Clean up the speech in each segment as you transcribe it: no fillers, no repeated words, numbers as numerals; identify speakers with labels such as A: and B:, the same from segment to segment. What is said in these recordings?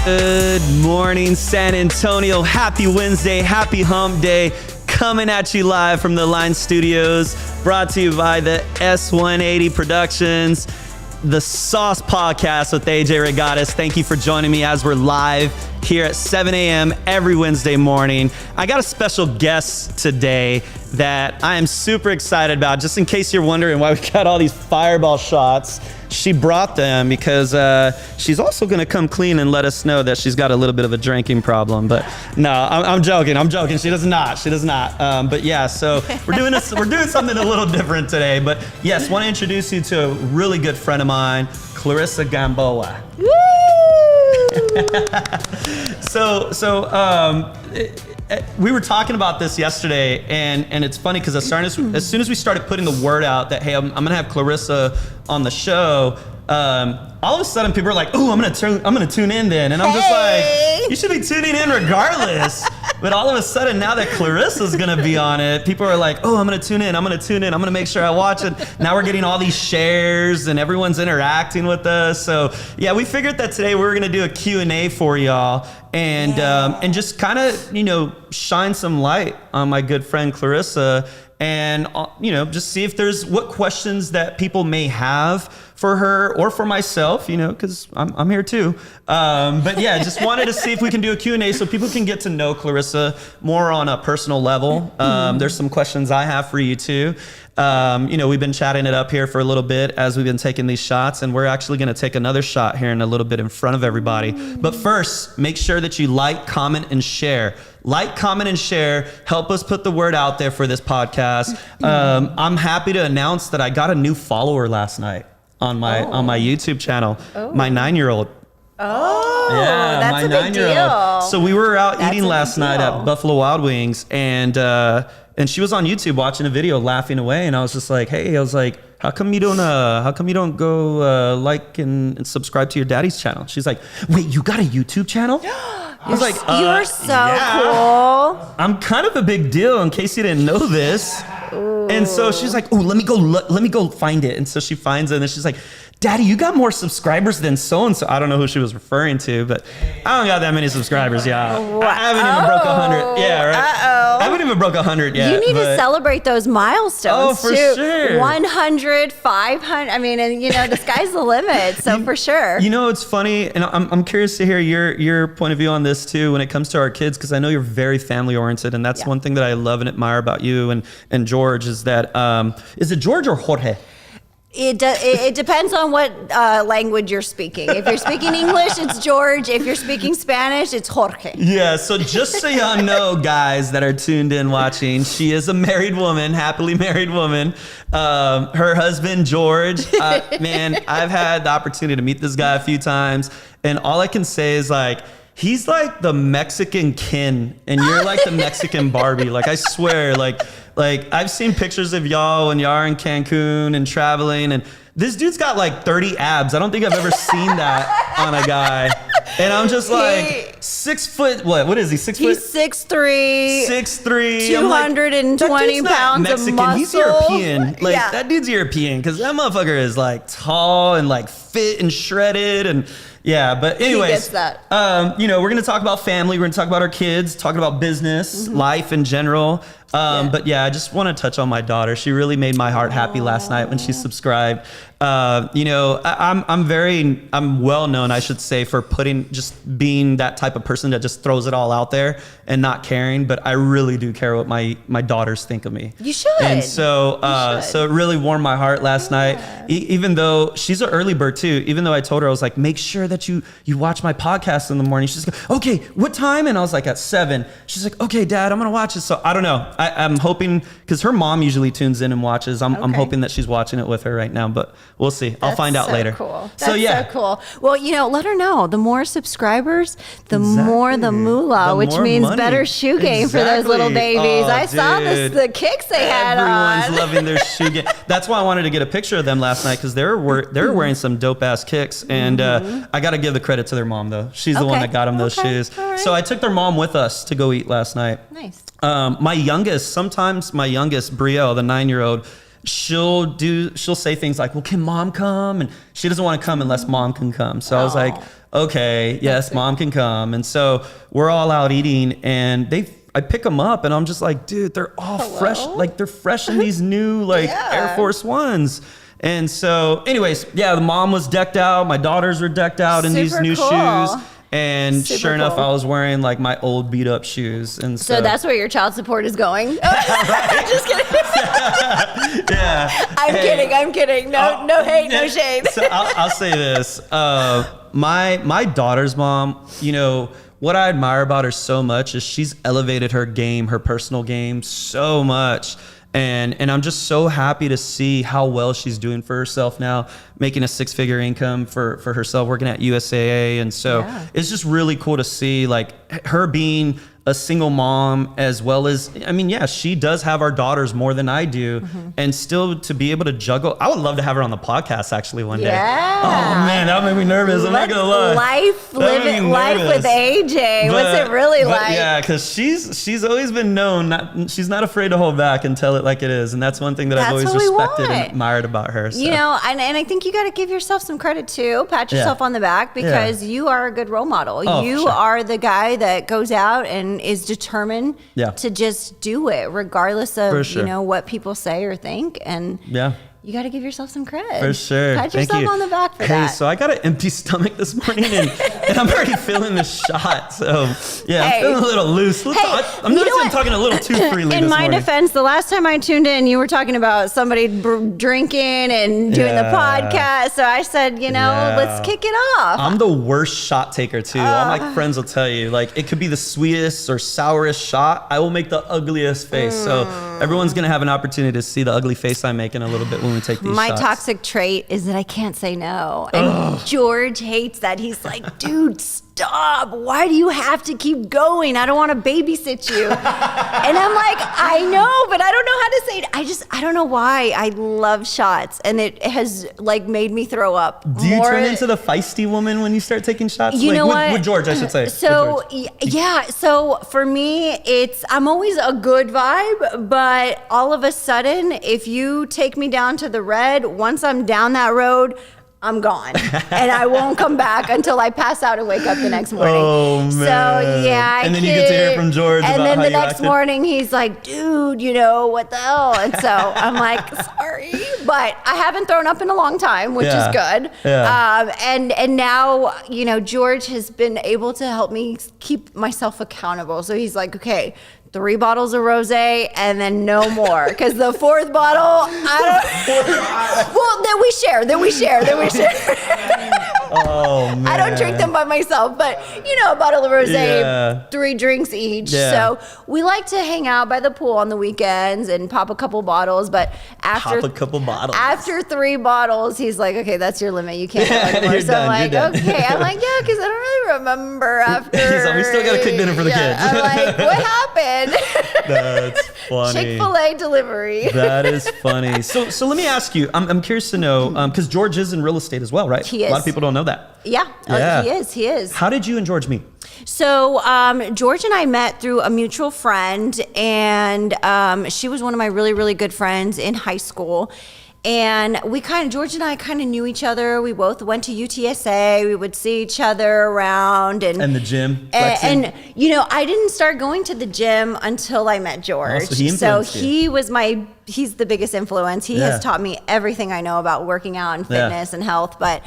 A: Good morning, San Antonio. Happy Wednesday, happy hump day. Coming at you live from the Line Studios, brought to you by the S180 Productions, the Sauce Podcast with AJ Reygadas. Thank you for joining me as we're live here at 7 a.m. every Wednesday morning. I got a special guest today that I am super excited about. Just in case you're wondering why we got all these fireball shots, she brought them because she's also going to come clean and let us know that she's got a little bit of a drinking problem. But no, I'm joking. She does not. But yeah, so we're doing something a little different today. But yes, want to introduce you to a really good friend of mine, Klarissa Gamboa.
B: Woo!
A: We were talking about this yesterday, and it's funny because as soon as we started putting the word out that, hey, I'm gonna have Klarissa on the show, all of a sudden people are like, "Ooh, I'm gonna tune in then," and I'm just like, "You should be tuning in regardless." But all of a sudden, now that Klarissa's gonna be on it, people are like, "Oh, I'm gonna tune in. I'm gonna make sure I watch it." Now we're getting all these shares and everyone's interacting with us. So yeah, we figured that today we were gonna do a Q&A for y'all and just kind of shine some light on my good friend Klarissa and just see if there's what questions that people may have for her or for myself, because I'm here too. But yeah, just wanted to see if we can do a Q&A so people can get to know Klarissa more on a personal level. There's some questions I have for you too. We've been chatting it up here for a little bit as we've been taking these shots, and we're actually going to take another shot here in a little bit in front of everybody. But first, make sure that you like, comment, and share. Like, comment, and share. Help us put the word out there for this podcast. I'm happy to announce that I got a new follower last night on my YouTube channel. My 9-year-old.
B: Oh,
A: yeah,
B: that's
A: my
B: a big deal.
A: So we were out eating last night at Buffalo Wild Wings, and she was on YouTube watching a video, laughing away, and I was just like, "Hey," I was like, "How come you don't go like and subscribe to your daddy's channel?" She's like, "Wait, you got a YouTube channel?" I was like,
B: "You're so cool."
A: I'm kind of a big deal, in case you didn't know this. Ooh. And so she's like, "Oh, let me go find it." And so she finds it, and then she's like, "Daddy, you got more subscribers than so-and-so." I don't know who she was referring to, but I don't got that many subscribers, yeah.
B: Wow.
A: I haven't even broke 100. Yeah, right? I haven't even broke 100 yet.
B: You need to celebrate those milestones,
A: for
B: too.
A: sure.
B: 100, 500. I mean, and the sky's the limit, so for sure.
A: It's funny, and I'm curious to hear your point of view on this, too, when it comes to our kids, because I know you're very family-oriented, and that's one thing that I love and admire about you and George is that, is it George or Jorge?
B: It depends on what language you're speaking. If you're speaking English, it's George. If you're speaking Spanish, it's Jorge.
A: Yeah, so just so y'all know, guys that are tuned in watching, she is a married woman, happily married woman. Her husband, George, man, I've had the opportunity to meet this guy a few times, and all I can say is he's like the Mexican Ken, and you're like the Mexican Barbie. Like, I swear, like I've seen pictures of y'all when y'all are in Cancun and traveling, and this dude's got like 30 abs. I don't think I've ever seen that on a guy. And I'm just like, 6 foot, what is he, 6 foot?
B: He's 6'3".
A: 6'3".
B: 220 pounds
A: Mexican.
B: of muscle.
A: He's European. That dude's European, because that motherfucker is like tall and like fit and shredded and yeah, but anyways,
B: he gets that.
A: We're going to talk about family. We're going to talk about our kids, talking about business, life in general. But yeah, I just want to touch on my daughter. She really made my heart happy last night when she subscribed. I'm well known, I should say, for just being that type of person that just throws it all out there and not caring. But I really do care what my daughters think of me.
B: You should.
A: And so, so it really warmed my heart last night. Even though she's an early bird too. Even though I told her, I was like, make sure that you watch my podcast in the morning. She's like, okay, what time? And I was like, at 7. She's like, okay, Dad, I'm gonna watch it. So I don't know. I'm hoping, because her mom usually tunes in and watches. I'm hoping that she's watching it with her right now, but we'll see. I'll find out later.
B: Cool. That's so cool. Well, let her know. The more subscribers, the more the moolah, which means money. Better shoe game for those little babies. I saw the kicks they had on.
A: Everyone's loving their shoe game. That's why I wanted to get a picture of them last night, because they were wearing some dope ass kicks, and I got to give the credit to their mom though. She's the one that got them those shoes. Right. So I took their mom with us to go eat last night.
B: Nice.
A: My youngest, Brielle, the 9-year-old, she'll say things like, well, can mom come? And she doesn't want to come unless mom can come. So I was like, okay, yes, mom can come. And so we're all out eating, and I pick them up, and I'm just like, dude, they're all fresh. Like, they're fresh in these new, like, Air Force Ones. And so, anyways, yeah, the mom was decked out. My daughters were decked out in these new shoes. And sure enough, I was wearing like my old beat up shoes. And so
B: that's where your child support is going. Just kidding.
A: Yeah.
B: I'm kidding. No hate, no shade.
A: So I'll say this. My daughter's mom, you know, what I admire about her so much is she's elevated her game, her personal game so much. And I'm just so happy to see how well she's doing for herself now, making a 6-figure income for herself, working at USAA. And so it's just really cool to see like her being a single mom, as well as, I mean, yeah, she does have our daughters more than I do, and still to be able to juggle. I would love to have her on the podcast actually one day. Oh man, that would make me nervous. I'm not gonna lie.
B: Living life with AJ. What's it really like?
A: Yeah, because she's always been known. She's not afraid to hold back and tell it like it is, and that's one thing that I've always respected and admired about her. So.
B: You know, and I think you got to give yourself some credit too. Pat yourself on the back, because you are a good role model. You are the guy that goes out and is determined to just do it regardless of you know what people say or think, and you got to give yourself some credit.
A: For sure.
B: Pat yourself on the back for that.
A: So I got an empty stomach this morning, and I'm already feeling this shot. So I'm feeling a little loose. I'm not talking a little too freely.
B: In my defense, the last time I tuned in, you were talking about somebody drinking and doing the podcast. So I said, you know, let's kick it off.
A: I'm the worst shot taker too. All my friends will tell you, like, it could be the sweetest or sourest shot. I will make the ugliest face. So everyone's going to have an opportunity to see the ugly face I make in a little bit when we take these
B: My
A: shots.
B: toxic trait is that I can't say no. And George hates that. He's like, dude, stop. Why do you have to keep going? I don't want to babysit you. And I'm like, I know, but I don't know how to say it. I don't know why. I love shots, and it has like made me throw up.
A: Do you turn into the feisty woman when you start taking shots?
B: You know what?
A: With George, I should say.
B: So so for me, I'm always a good vibe, but all of a sudden, if you take me down to the red, once I'm down that road, I'm gone, and I won't come back until I pass out and wake up the next morning.
A: Oh man!
B: So yeah,
A: and then you get to hear from George.
B: And
A: about
B: then
A: how
B: the
A: you
B: next
A: acted.
B: morning, he's like, "Dude, you know what the hell?" And so I'm like, "Sorry," but I haven't thrown up in a long time, which is good.
A: Yeah.
B: And now, you know, George has been able to help me keep myself accountable. So he's like, "Okay, 3 bottles of rosé and then no more." Because the 4th bottle, well, then we share.
A: Oh man!
B: I don't drink them by myself, but you know, a bottle of rosé, 3 drinks each.
A: Yeah.
B: So we like to hang out by the pool on the weekends and pop a couple bottles. But after 3 bottles, he's like, "Okay, that's your limit. You can't go anymore." So I'm like, "Okay." I'm like, "Yeah," because I don't really remember after.
A: He's like, "We still got to cook dinner for the kids."
B: I'm like, "What happened?"
A: That's funny.
B: Chick-fil-A delivery.
A: That is funny. So let me ask you. I'm curious to know, because George is in real estate as well, right?
B: He is.
A: A lot of people don't know that.
B: Yeah. He is.
A: How did you and George meet?
B: So George and I met through a mutual friend, and she was one of my really, really good friends in high school. And George and I kind of knew each other. We both went to UTSA. We would see each other around and
A: the gym.
B: And you know, I didn't start going to the gym until I met George.
A: So
B: he's the biggest influence. He has taught me everything I know about working out and fitness and health. But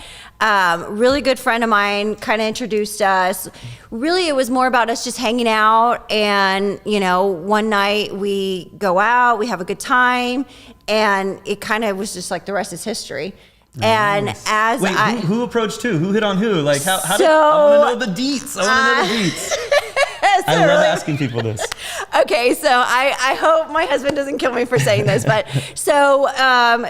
B: really good friend of mine kind of introduced us. Really, it was more about us just hanging out. And, you know, one night we go out, we have a good time. And it kind of was just like the rest is history. Nice. And
A: who approached who? Who hit on who? Like I want to know the deets. I love asking people this.
B: Okay, so I hope my husband doesn't kill me for saying this, but so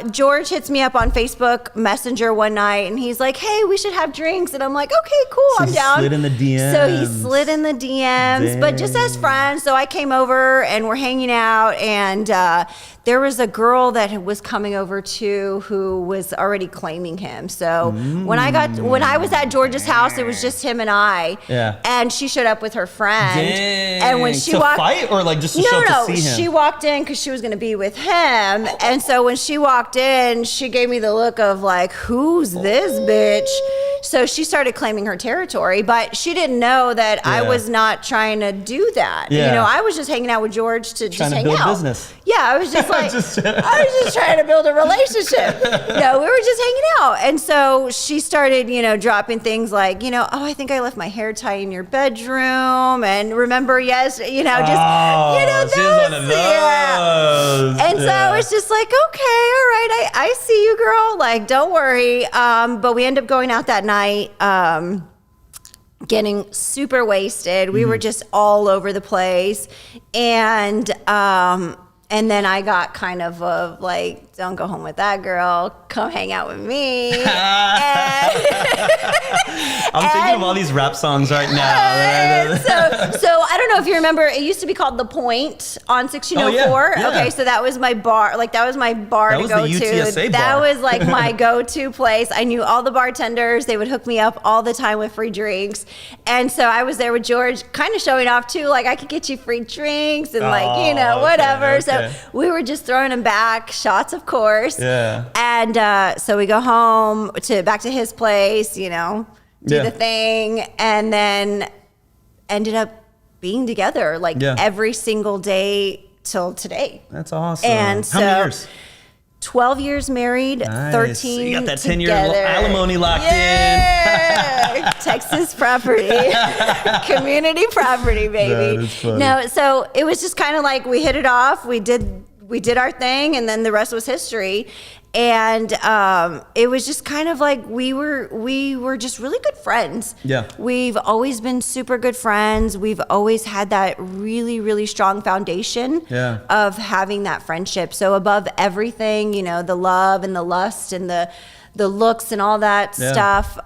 B: George hits me up on Facebook Messenger one night, and he's like, "Hey, we should have drinks," and I'm like, "Okay, cool, I'm down."
A: Slid in the DMs.
B: So he slid in the DMs, but just as friends. So I came over and we're hanging out, and there was a girl that was coming over too who was already claiming him. So when I was at George's house, it was just him and I.
A: Yeah.
B: And she showed up with her friend.
A: Dang.
B: And when she
A: to
B: walked,
A: fight or like just to show up to see him?
B: She walked in because she was going to be with him. And so when she walked in, she gave me the look of like, who's this bitch? So she started claiming her territory, but she didn't know that I was not trying to do that.
A: Yeah.
B: You know, I was just hanging out with George to just hang out.
A: Trying to build business.
B: Yeah, I was just like, I was just trying to build a relationship. No, we were just hanging out. And so she started, you know, dropping things like, you know, oh, I think I left my hair tie in your bedroom. And remember, yes, you know, just, you know,
A: she was one of those.
B: Yeah. And so it's just like, okay, all right, I see you, girl. Like, don't worry. But we ended up going out that night. Getting super wasted. We were just all over the place. And then I got kind of like, don't go home with that girl. Come hang out with me.
A: I'm thinking of all these rap songs right now.
B: So I don't know if you remember, it used to be called The Point on 1604.
A: Yeah.
B: Okay, so that was my bar. Like, that was my bar to go to.
A: That was the UTSA bar.
B: That was like my go-to place. I knew all the bartenders. They would hook me up all the time with free drinks. And so I was there with George, kind of showing off too. Like, I could get you free drinks and like, you know, whatever. Okay. So we were just throwing them back, shots, of course.
A: Yeah.
B: And so we go home back to his place, you know, do the thing, and then ended up being together like every single day till today.
A: That's awesome.
B: And
A: how many years?
B: 12 years married,
A: nice.
B: 13
A: You got that
B: together.
A: 10-year alimony locked
B: in. Texas property. Community property, baby.
A: That is funny.
B: No, so it was just kind of like we hit it off. We did our thing, and then the rest was history. And it was just kind of like we were just really good friends.
A: Yeah.
B: We've always been super good friends. We've always had that really, really strong foundation of having that friendship. So above everything, you know, the love and the lust and the looks and all that stuff,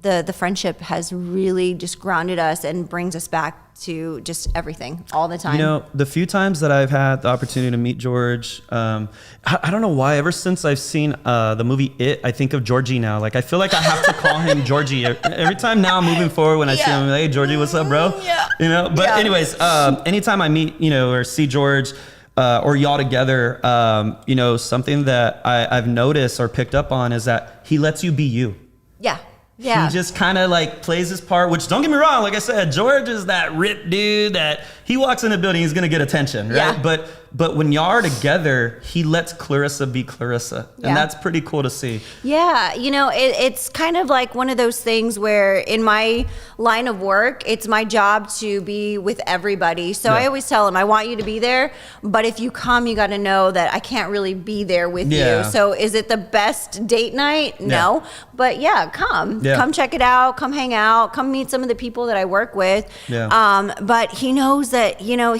B: the friendship has really just grounded us and brings us back to just everything all the time.
A: You know, the few times that I've had the opportunity to meet George, I don't know why, ever since I've seen the movie It, I think of Georgie now. Like, I feel like I have to call him Georgie. Every time now moving forward when I see him, I'm like, hey, Georgie, what's up, bro?
B: Yeah.
A: You know, but anyways, anytime I meet, you know, or see George or y'all together, you know, something that I've noticed or picked up on is that he lets you be you.
B: Yeah. Yeah.
A: He just kind of like plays his part, which don't get me wrong. Like I said, George is that ripped dude that he walks in the building, he's going to get attention, right?
B: Yeah.
A: But when y'all are together, he lets Klarissa be Klarissa. And that's pretty cool to see.
B: Yeah. You know, it's kind of like one of those things where in my line of work, it's my job to be with everybody. So I always tell them, I want you to be there. But if you come, you got to know that I can't really be there with you. So is it the best date night? No. But come. Yeah. Come check it out. Come hang out. Come meet some of the people that I work with. Yeah. But he knows that, you know,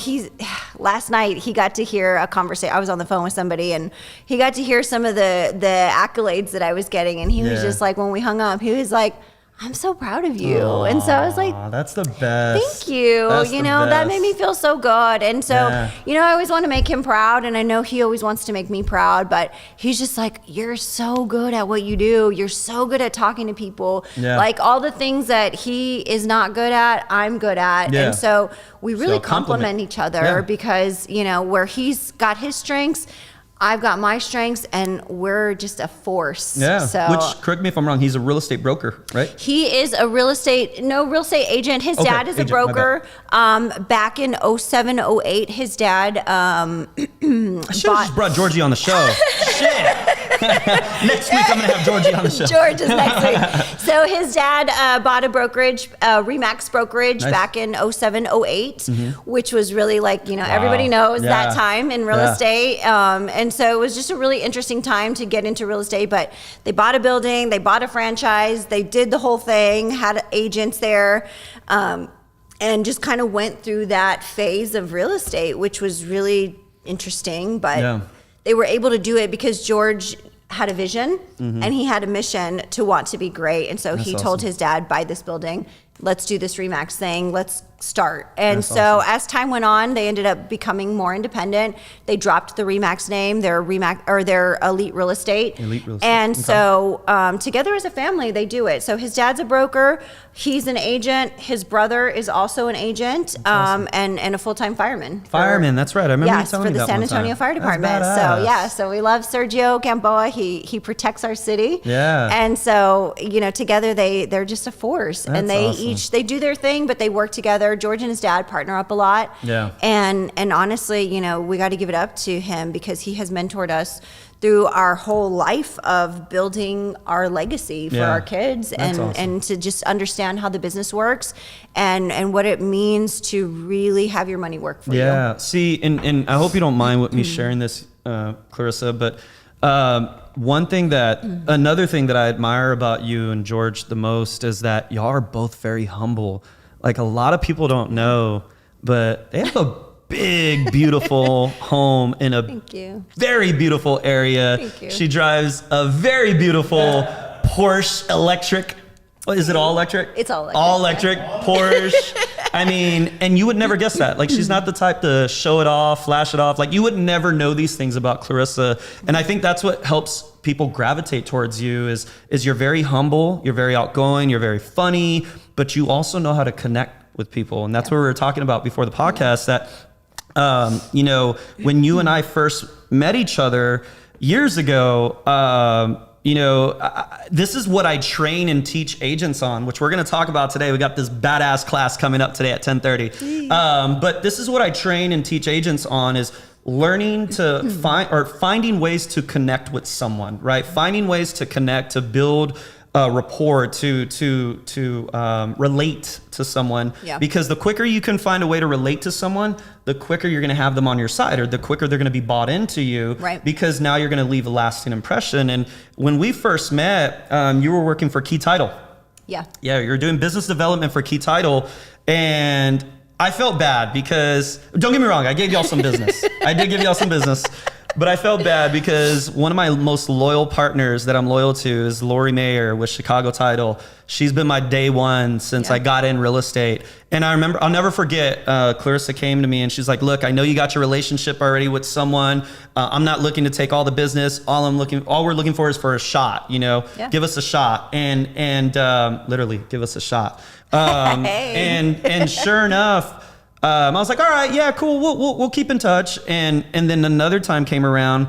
B: last night he got to hear a conversation. I was on the phone with somebody and he got to hear some of the accolades that I was getting. And he was just like, when we hung up, he was like, I'm so proud of you. Aww, and so I was like,
A: that's the best.
B: Thank you. That's you know, that made me feel so good. And so, you know, I always want to make him proud. And I know he always wants to make me proud, but he's just like, you're so good at what you do. You're so good at talking to people. Yeah. Like all the things that he is not good at, I'm good at. Yeah. And so we really complement each other because, you know, where he's got his strengths, I've got my strengths, and we're just a force. Yeah. So, which,
A: correct me if I'm wrong, he's a real estate broker, right?
B: He is a real estate agent. His dad is a broker. Back in 07, 08, his dad I
A: should have just brought Georgie on the show. Shit. Next week, I'm going to have Georgie on the show.
B: George is next week. So his dad bought a brokerage, Remax brokerage, back in 07, 08, which was really like, you know, everybody knows that time in real estate. And so it was just a really interesting time to get into real estate. But they bought a building, they bought a franchise, they did the whole thing, had agents there, and just kind of went through that phase of real estate, which was really interesting. But they were able to do it because George had a vision and he had a mission to want to be great. And so he told his dad, buy this building, let's do this Remax thing, let's start. And so as time went on, they ended up becoming more independent. They dropped the Remax name, their Elite Real Estate. And so together as a family, they do it. So his dad's a broker. He's an agent. His brother is also an agent, and a full-time fireman.
A: Fireman, that's right. I remember you telling me that
B: for the San Antonio Fire Department. So we love Sergio Gamboa. He protects our city.
A: Yeah.
B: And so, together they're just a force.
A: That's
B: and they
A: awesome.
B: they do their thing, but they work together. George and his dad partner up a lot.
A: Yeah.
B: And honestly, we got to give it up to him because he has mentored us through our whole life of building our legacy for our kids and to just understand how the business works and what it means to really have your money work for you.
A: Yeah. See, and I hope you don't mind with me sharing this, Klarissa, but another thing that I admire about you and George the most is that y'all are both very humble. Like a lot of people don't know, but they have a big, beautiful home in a very beautiful area.
B: Thank you.
A: She drives a very beautiful Porsche electric. Is it all electric?
B: It's all electric.
A: All electric Porsche. I mean, and you would never guess that. Like, she's not the type to show it off, flash it off. Like, you would never know these things about Klarissa. And I think that's what helps people gravitate towards you is you're very humble, you're very outgoing, you're very funny, but you also know how to connect with people. And that's what we were talking about before the podcast, that, when you and I first met each other years ago, this is what I train and teach agents on, which we're going to talk about today. We got this badass class coming up today at 10:30. But this is what I train and teach agents on is learning to finding ways to connect with someone, right? Finding ways to connect, to build rapport, to relate to someone. Yeah. Because the quicker you can find a way to relate to someone, the quicker you're going to have them on your side, or the quicker they're going to be bought into you.
B: Right.
A: Because now you're going to leave a lasting impression. And when we first met, you were working for Key Title.
B: Yeah.
A: Yeah, you were doing business development for Key Title, and I felt bad because, don't get me wrong, I gave y'all some business. I did give y'all some business. But I felt bad because one of my most loyal partners that I'm loyal to is Lori Mayer with Chicago Title. She's been my day one since I got in real estate. And I remember, I'll never forget, Klarissa came to me and she's like, look, I know you got your relationship already with someone. I'm not looking to take all the business. All we're looking for is for a shot, give us a shot and literally give us a shot. And sure enough, I was like, all right, yeah, cool. We'll keep in touch. And then another time came around,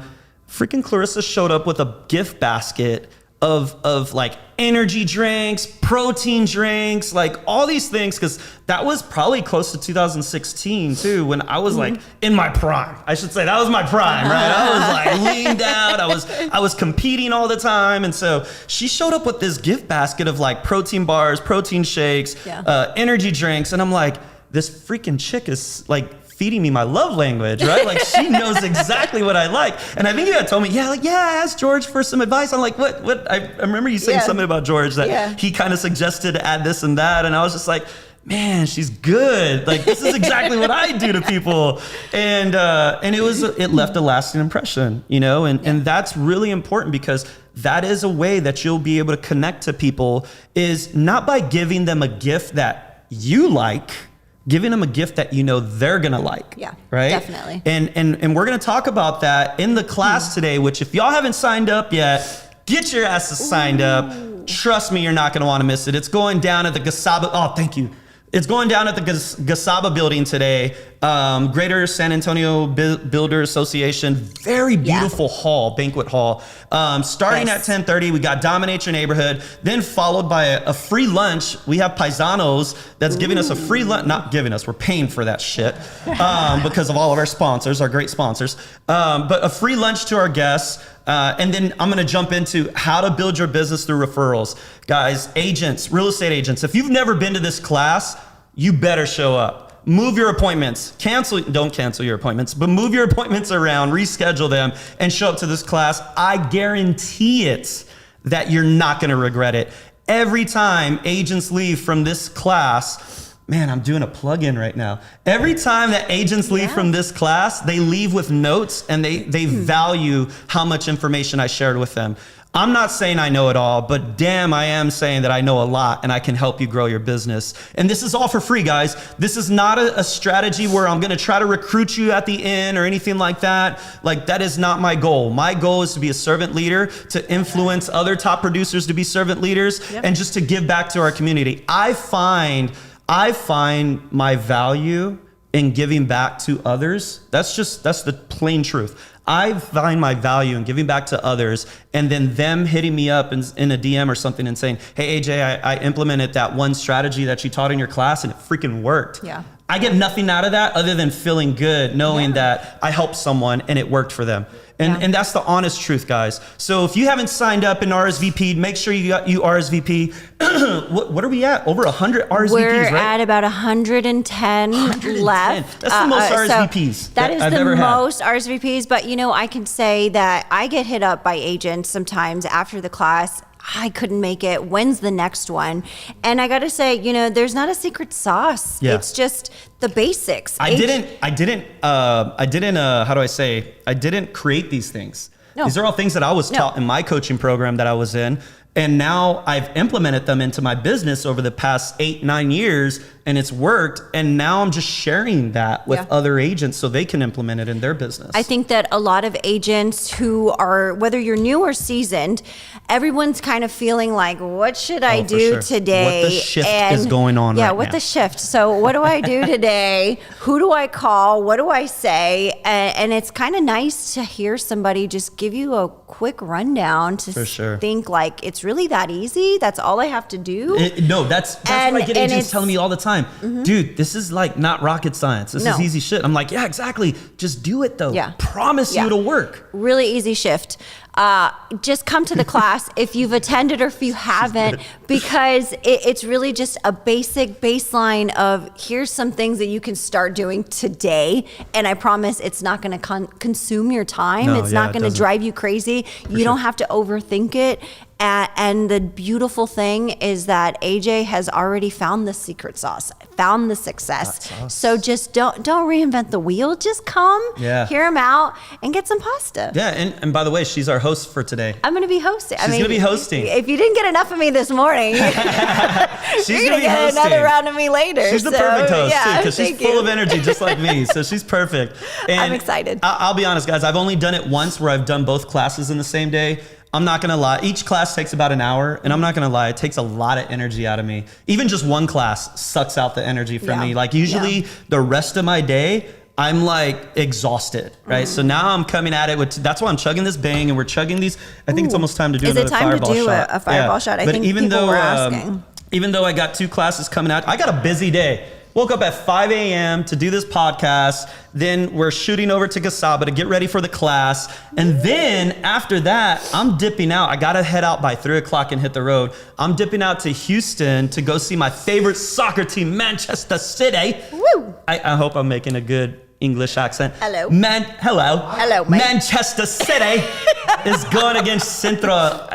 A: freaking Klarissa showed up with a gift basket of like energy drinks, protein drinks, like all these things. Cause that was probably close to 2016 too, when I was like in my prime. I should say that was my prime, right? I was like leaned out. I was competing all the time. And so she showed up with this gift basket of like protein bars, protein shakes, energy drinks. And I'm like, this freaking chick is like feeding me my love language, right? Like she knows exactly what I like. And I think you had told me, I asked George for some advice. I'm like, what? I remember you saying something about George that he kind of suggested to add this and that. And I was just like, man, she's good. Like this is exactly what I do to people. And it left a lasting impression, and that's really important because that is a way that you'll be able to connect to people is not by giving them a gift that you like, giving them a gift that they're gonna like.
B: Yeah,
A: right?
B: Definitely.
A: And we're gonna talk about that in the class today, which if y'all haven't signed up yet, get your asses signed up. Trust me, you're not gonna wanna miss it. It's going down at the Gasaba. Oh, thank you. It's going down at the Gasaba building today. Greater San Antonio Builder Association. Very beautiful hall, banquet hall. Starting at 10:30, we got Dominate Your Neighborhood, then followed by a free lunch. We have Paisanos that's giving us a free lunch. Not giving us, we're paying for that shit because of all of our sponsors, our great sponsors. But a free lunch to our guests. And then I'm gonna jump into how to build your business through referrals. Guys, agents, real estate agents, if you've never been to this class, you better show up. Move your appointments. Don't cancel your appointments, but move your appointments around, reschedule them, and show up to this class. I guarantee it that you're not gonna regret it. Every time agents leave from this class, man, I'm doing a plug-in right now. Every time that agents leave from this class, they leave with notes and they value how much information I shared with them. I'm not saying I know it all, but damn, I am saying that I know a lot and I can help you grow your business. And this is all for free, guys. This is not a strategy where I'm going to try to recruit you at the end or anything like that. Like, that is not my goal. My goal is to be a servant leader, to influence other top producers to be servant leaders, and just to give back to our community. I find my value in giving back to others. That's the plain truth. I find my value in giving back to others, and then them hitting me up in a DM or something and saying, hey, AJ, I implemented that one strategy that you taught in your class and it freaking worked. Yeah. I get nothing out of that other than feeling good, knowing that I helped someone and it worked for them. And that's the honest truth, guys. So if you haven't signed up and RSVP'd, make sure you RSVP. What are we at? Over 100 RSVPs,
B: We're
A: right?
B: at about 110 left.
A: That's the most RSVPs
B: so that is
A: I've
B: the
A: ever
B: most RSVPs. But, I can say that I get hit up by agents sometimes after the class. I couldn't make it. When's the next one? And I got to say, there's not a secret sauce. Yeah. It's just the basics.
A: I didn't create these things. No. These are all things that I was taught in my coaching program that I was in. And now I've implemented them into my business over the past 8-9 years, and it's worked. And now I'm just sharing that with other agents so they can implement it in their business.
B: I think that a lot of agents who are, whether you're new or seasoned, everyone's kind of feeling like, what should I do today?
A: What the shift is going on right now.
B: Yeah, what the shift. So what do I do today? Who do I call? What do I say? And it's kind of nice to hear somebody just give you a quick rundown to think like, it's really that easy? That's all I have to do?
A: That's what I get agents telling me all the time. Dude, this is like not rocket science. This is easy shit. I'm like, yeah, exactly. Just do it though. Yeah. Promise you it'll work.
B: Really easy shift. Just come to the class if you've attended or if you haven't, because it's really just a basic baseline of here's some things that you can start doing today. And I promise it's not going to consume your time. It's not going to drive you crazy. You don't have to overthink it. And the beautiful thing is that AJ has already found the secret sauce, found the success. So just don't reinvent the wheel. Just come, hear him out, and get some pasta.
A: Yeah, and by the way, she's our host for today.
B: I'm going to be hosting.
A: She's going to be hosting.
B: If you didn't get enough of me this morning, you're going to get another round of me later.
A: She's the perfect host, too, because she's full of energy, just like me. So she's perfect. And
B: I'm excited.
A: I'll be honest, guys. I've only done it once where I've done both classes in the same day. I'm not going to lie. Each class takes about an hour, and I'm not going to lie. It takes a lot of energy out of me. Even just one class sucks out the energy from me. Like usually the rest of my day, I'm like exhausted, right? So now I'm coming at it with, that's why I'm chugging this Bang, and we're chugging these. I think it's almost time to do another fireball shot.
B: Is it time to do a fireball shot? I think people were asking.
A: Even though I got 2 classes coming out, I got a busy day. Woke up at 5 a.m. to do this podcast. Then we're shooting over to Casaba to get ready for the class. And then after that, I'm dipping out. I got to head out by 3 o'clock and hit the road. I'm dipping out to Houston to go see my favorite soccer team, Manchester City. Woo! I hope I'm making a good English accent.
B: Hello.
A: Hello, Manchester City is going against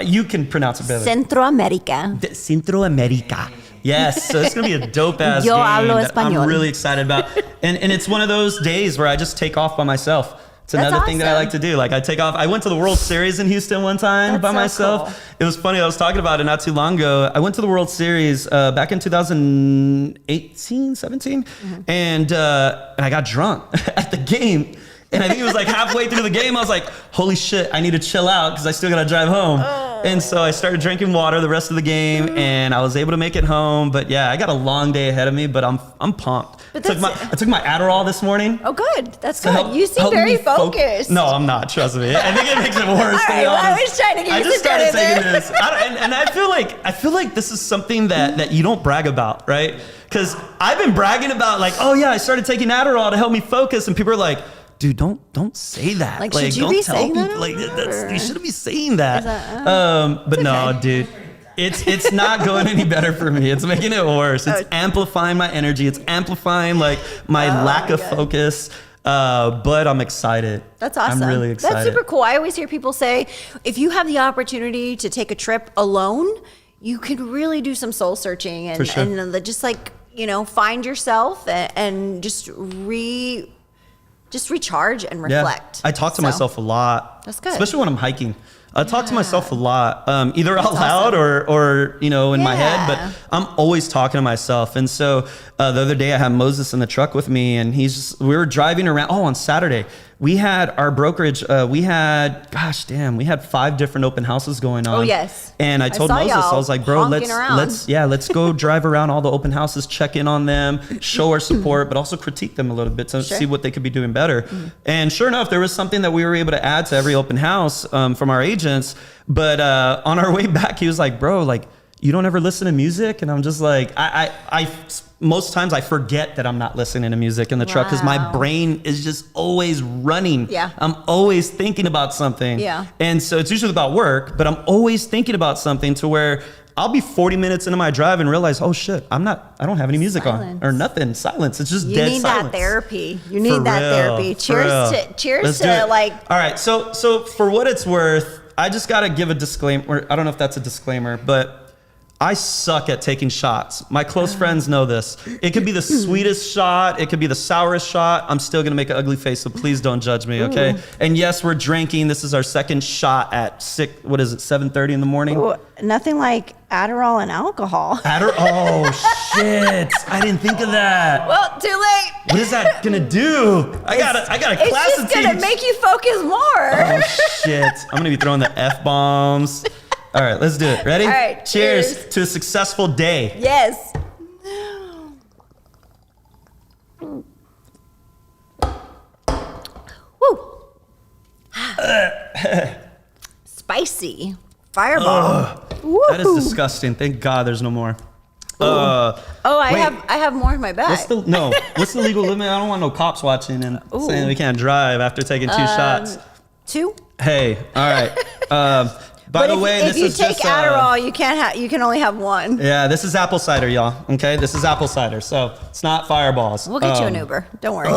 A: you can pronounce it better.
B: Centroamérica.
A: Centroamérica. Yes, so it's going to be a dope-ass game that I'm really excited about. And it's one of those days where I just take off by myself. It's another thing that I like to do. Like I take off. I went to the World Series in Houston one time by myself. Cool. It was funny. I was talking about it not too long ago. I went to the World Series back in 2018, 17. And I got drunk at the game. And I think it was like halfway through the game, I was like, holy shit, I need to chill out because I still got to drive home. And so I started drinking water the rest of the game, and I was able to make it home. But yeah, I got a long day ahead of me, but I'm pumped. I took my Adderall this morning.
B: Oh, good. That's good. You seem very focused.
A: No, I'm not. Trust me. I think it makes it worse.
B: All right, well, I was trying to give you some credit there.
A: I just started taking this, and I feel like this is something that you don't brag about, right? Because I've been bragging about like, oh yeah, I started taking Adderall to help me focus, and people are like, dude, don't say that.
B: Like should you be saying that?
A: Like you shouldn't be saying that. But no, dude, it's not going any better for me. It's making it worse. It's amplifying my energy. It's amplifying like my lack of focus. But I'm excited.
B: That's awesome.
A: I'm really excited.
B: That's super cool. I always hear people say, if you have the opportunity to take a trip alone, you could really do some soul searching and just like, find yourself and just recharge and reflect.
A: Yeah. I talk to myself a lot.
B: That's good.
A: Especially when I'm hiking. I talk to myself a lot, either out loud or in my head, but I'm always talking to myself. And so the other day I had Moses in the truck with me, and we were driving around. Oh, on Saturday, we had our brokerage, we had 5 different open houses going on.
B: Oh, yes.
A: And I told Moses, I was like, bro, let's go drive around all the open houses, check in on them, show our support, but also critique them a little bit to see what they could be doing better. And sure enough, there was something that we were able to add to every open house from our agents. But on our way back, he was like, bro, like, you don't ever listen to music? And I'm just like, I most times I forget that I'm not listening to music in the truck because my brain is just always running.
B: Yeah.
A: I'm always thinking about something.
B: Yeah.
A: And so it's usually about work, but I'm always thinking about something to where I'll be 40 minutes into my drive and realize, oh shit, I don't have any music on or nothing. Silence. It's just dead silence.
B: You need that therapy. You need that therapy. Cheers to like.
A: All right. So for what it's worth, I just got to give a disclaimer. I don't know if that's a disclaimer, but I suck at taking shots. My close friends know this. It could be the sweetest shot. It could be the sourest shot. I'm still going to make an ugly face, so please don't judge me, okay? Ooh. And yes, we're drinking. This is our second shot at 7:30 in the morning?
B: Ooh, nothing like Adderall and alcohol.
A: Oh, shit. I didn't think of that.
B: Well, too late.
A: What is that going to do? I got a class to teach.
B: It's just going to make you focus more.
A: Oh, shit. I'm going to be throwing the F-bombs. All right, let's do it. Ready?
B: All right.
A: Cheers to a successful day.
B: Yes. Woo. Spicy. Fireball.
A: That is disgusting. Thank God there's no more.
B: I have more in my bag.
A: What's the legal limit? I don't want no cops watching and saying we can't drive after taking 2 shots.
B: 2?
A: Hey, all right. By the way,
B: if you take Adderall, you can only have 1.
A: Yeah, this is apple cider, y'all. Okay, this is apple cider, so it's not Fireballs.
B: We'll get you an Uber. Don't worry.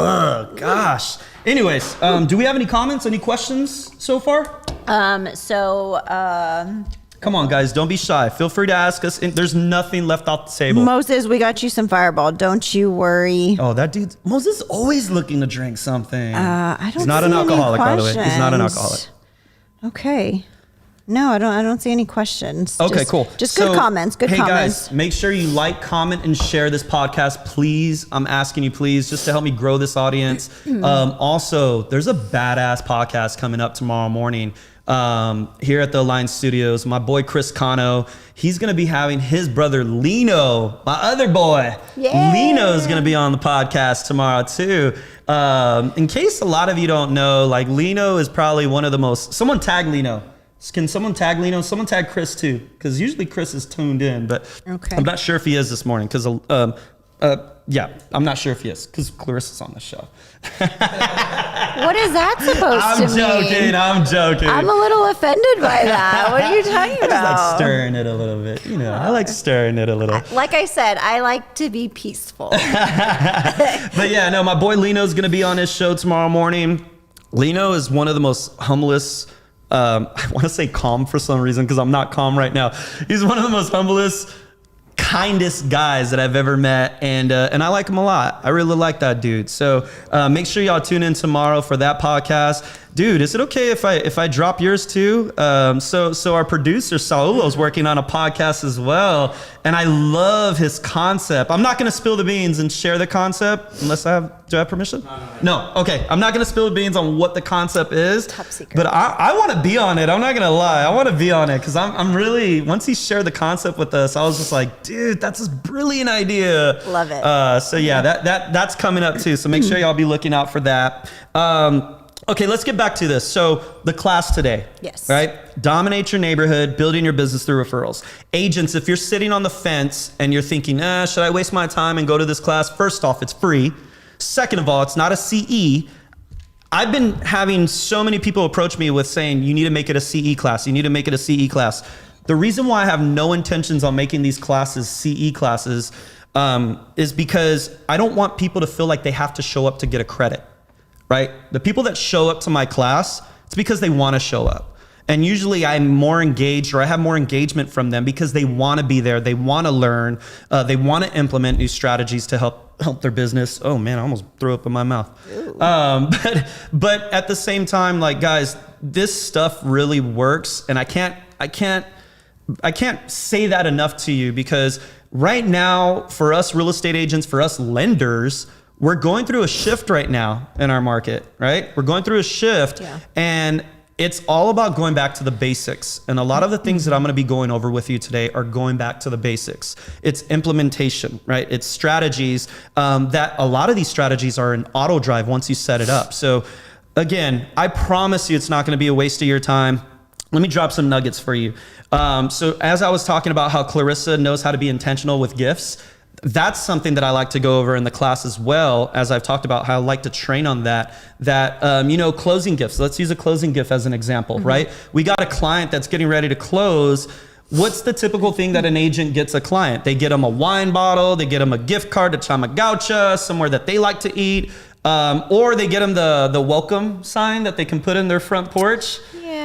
A: Gosh. Anyways, do we have any comments? Any questions so far? Come on, guys, don't be shy. Feel free to ask us. There's nothing left off the table.
B: Moses, we got you some Fireball. Don't you worry.
A: Oh, that dude, Moses is always looking to drink something.
B: I don't.
A: He's not an alcoholic, by the way. He's not an alcoholic.
B: Okay. No, I don't see any questions.
A: Okay, cool.
B: Just good comments. Good comments.
A: Hey guys, make sure you like, comment, and share this podcast, please. I'm asking you, please, just to help me grow this audience. Also, there's a badass podcast coming up tomorrow morning here at the Alliance Studios. My boy Chris Cano, he's gonna be having his brother Lino, my other boy. Yeah. Lino's gonna be on the podcast tomorrow too. In case a lot of you don't know, like Lino is probably one of the most. Someone tag Lino. Can someone tag Lino? Someone tag Chris too, because usually Chris is tuned in, but I'm not sure if he is this morning. Because I'm not sure if he is, because Klarissa's on the show.
B: What is that supposed to mean?
A: I'm joking.
B: I'm a little offended by that. What are you talking about?
A: I just like stirring it a little bit. I like stirring it a little.
B: Like I said, I like to be peaceful.
A: But yeah, no, my boy Lino's going to be on his show tomorrow morning. Lino is one of the most humblest. I want to say calm for some reason because I'm not calm right now. He's one of the most humblest, kindest guys that I've ever met, and I like him a lot. I really like that dude. So make sure y'all tune in tomorrow for that podcast. Dude, is it okay if I drop yours too? So our producer Saulo's working on a podcast as well, and I love his concept. I'm not gonna spill the beans and share the concept unless do I have permission? No. Okay, I'm not gonna spill the beans on what the concept is.
B: Top secret.
A: But I want to be on it. I'm not gonna lie. I want to be on it because I'm really. Once he shared the concept with us, I was just like, dude, that's a brilliant idea.
B: Love it.
A: So yeah, that's coming up too. So make sure y'all be looking out for that. Okay, let's get back to this. So the class today.
B: Yes.
A: Right? Dominate your neighborhood, building your business through referrals. Agents, if you're sitting on the fence and you're thinking, should I waste my time and go to this class? First off, it's free. Second of all, it's not a CE. I've been having so many people approach me with saying, you need to make it a CE class. You need to make it a CE class. The reason why I have no intentions on making these classes CE classes is because I don't want people to feel like they have to show up to get a credit. Right? The people that show up to my class, it's because they want to show up. And usually I'm more engaged, or I have more engagement from them because they want to be there. They want to learn. They want to implement new strategies to help their business. Oh man, I almost threw up in my mouth. But at the same time, like guys, this stuff really works. And I can't say that enough to you, because right now for us real estate agents, for us lenders, we're going through a shift right now in our market, right? We're going through a shift, and it's all about going back to the basics. And a lot of the things that I'm going to be going over with you today are going back to the basics. It's implementation, right? It's strategies that a lot of these strategies are in auto drive once you set it up. So again, I promise you it's not going to be a waste of your time. Let me drop some nuggets for you. So as I was talking about how Klarissa knows how to be intentional with gifts, that's something that I like to go over in the class as well, as I've talked about how I like to train on that, closing gifts. Let's use a closing gift as an example, right? We got a client that's getting ready to close. What's the typical thing that an agent gets a client? They get them a wine bottle, they get them a gift card to Chamagaucha, somewhere that they like to eat, or they get them the welcome sign that they can put in their front porch.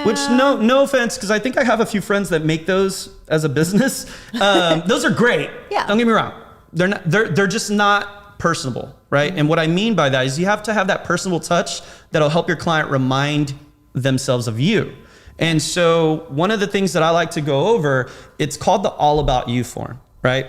A: Which, no offense, because I think I have a few friends that make those as a business. Those are great. Don't get me wrong. They're just not personable, right? And what I mean by that is you have to have that personable touch that'll help your client remind themselves of you. And so one of the things that I like to go over, it's called the All About You form, right?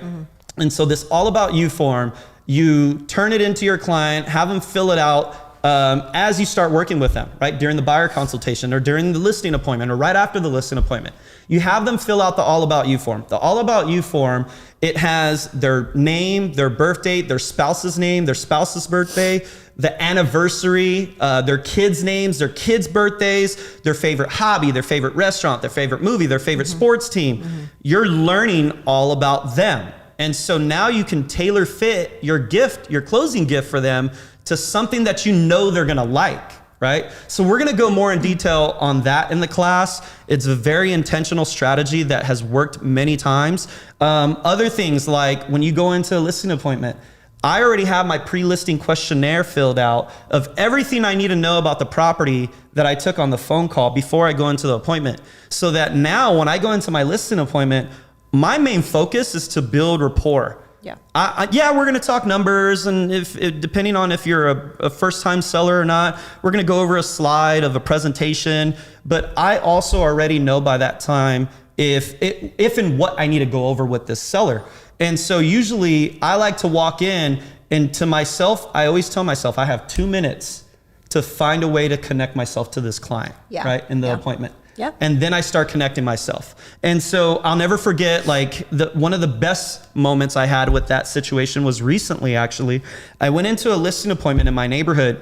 A: And so this All About You form, you turn it into your client, have them fill it out as you start working with them, right? During the buyer consultation or during the listing appointment or right after the listing appointment. You have them fill out the All About You form. The All About You form, it has their name, their birth date, their spouse's name, their spouse's birthday, the anniversary, their kids' names, their kids' birthdays, their favorite hobby, their favorite restaurant, their favorite movie, their favorite sports team. You're learning all about them. And so now you can tailor fit your gift, your closing gift for them to something that you know they're gonna like, right? So we're gonna go more in detail on that in the class. It's a very intentional strategy that has worked many times. Other things like when you go into a listing appointment, I already have my pre-listing questionnaire filled out of everything I need to know about the property that I took on the phone call before I go into the appointment. So that now when I go into my listing appointment, my main focus is to build rapport. We're going to talk numbers, and if depending on if you're a first-time seller or not, we're going to go over a slide of a presentation. But I also already know by that time if and what I need to go over with this seller. And so usually I like to walk in, and to myself, I always tell myself I have 2 minutes to find a way to connect myself to this client, right, in the appointment. And then I start connecting myself. And so I'll never forget, like, one of the best moments I had with that situation was recently, actually. I went into a listing appointment in my neighborhood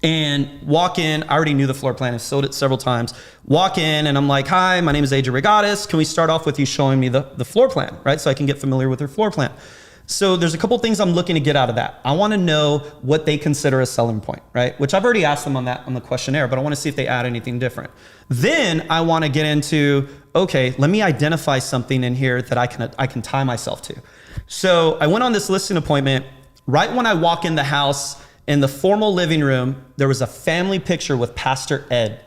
A: and walk in. I already knew the floor plan. I've sold it several times. Walk in and I'm like, hi, my name is Reygadas. Can we start off with you showing me the floor plan, right? So I can get familiar with your floor plan. So there's a couple things I'm looking to get out of that. I want to know what they consider a selling point, right? Which I've already asked them on the questionnaire, but I want to see if they add anything different. Then I want to get into, okay, let me identify something in here that I can tie myself to. So I went on this listing appointment. Right when I walk in the house, in the formal living room, there was a family picture with Pastor Ed.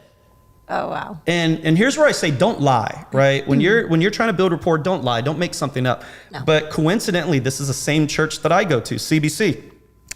B: Oh, wow.
A: And here's where I say, don't lie, right? When you're trying to build rapport, don't lie. Don't make something up. No. But coincidentally, this is the same church that I go to, CBC.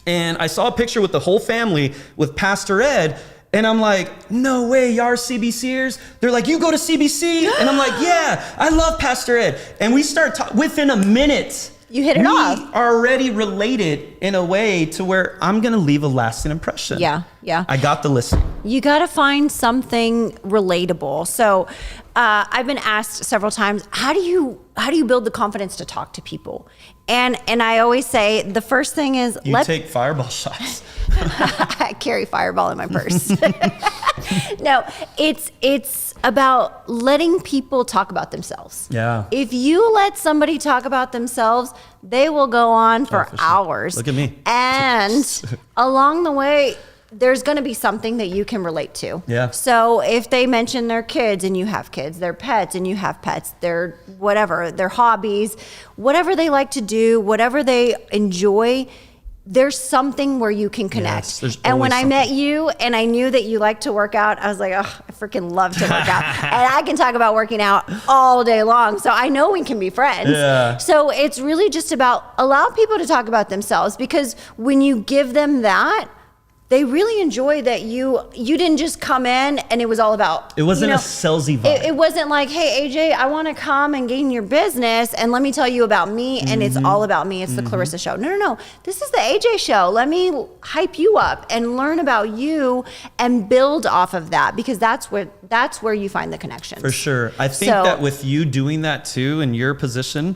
A: And I saw a picture with the whole family with Pastor Ed. And I'm like, no way, y'all are CBCers? They're like, you go to CBC? And I'm like, yeah, I love Pastor Ed. And we start within a minute.
B: You hit it off.
A: We are already related in a way to where I'm going to leave a lasting impression.
B: Yeah.
A: I got the listing.
B: You got to find something relatable. So I've been asked several times, how do you build the confidence to talk to people? And I always say the first thing is
A: you take fireball shots.
B: I carry Fireball in my purse. No, it's about letting people talk about themselves.
A: Yeah.
B: If you let somebody talk about themselves, they will go on for hours.
A: Look at me.
B: And along the way, there's going to be something that you can relate to.
A: Yeah.
B: So if they mention their kids and you have kids, their pets and you have pets, their whatever, their hobbies, whatever they like to do, whatever they enjoy, there's something where you can connect.
A: Yes,
B: and when I met you and I knew that you like to work out, I was like, oh, I freaking love to work out. And I can talk about working out all day long. So I know we can be friends.
A: Yeah.
B: So it's really just about allow people to talk about themselves, because when you give them that, they really enjoy that you didn't just come in and it was all about,
A: it wasn't a salesy vibe.
B: It wasn't like, hey, AJ, I want to come and gain your business and let me tell you about me and it's all about me. It's the Klarissa show. No. This is the AJ show. Let me hype you up and learn about you and build off of that, because that's where you find the connections.
A: For sure. I think that with you doing that too in your position,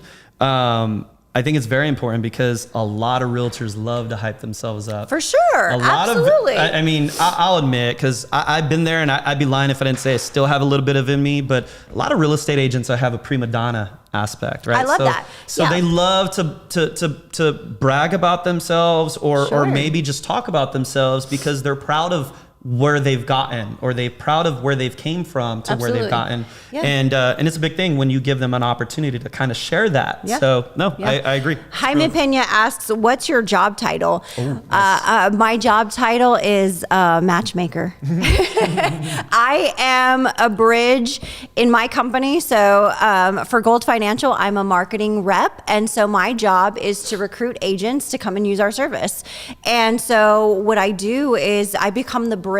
A: I think it's very important, because a lot of realtors love to hype themselves up.
B: For sure. Absolutely.
A: I mean, I'll admit, because I've been there, and I'd be lying if I didn't say I still have a little bit of in me, but a lot of real estate agents, I have a prima donna aspect, right?
B: I love that.
A: So they love to brag about themselves or maybe just talk about themselves, because they're proud of where they've gotten, or they're proud of where they've came from to where they've gotten. Yeah. And it's a big thing when you give them an opportunity to kind of share that. Yeah. So I agree.
B: Jaime Pena asks, what's your job title? Oh, nice. My job title is matchmaker. I am a bridge in my company. So for Gold Financial, I'm a marketing rep. And so my job is to recruit agents to come and use our service. And so what I do is I become the bridge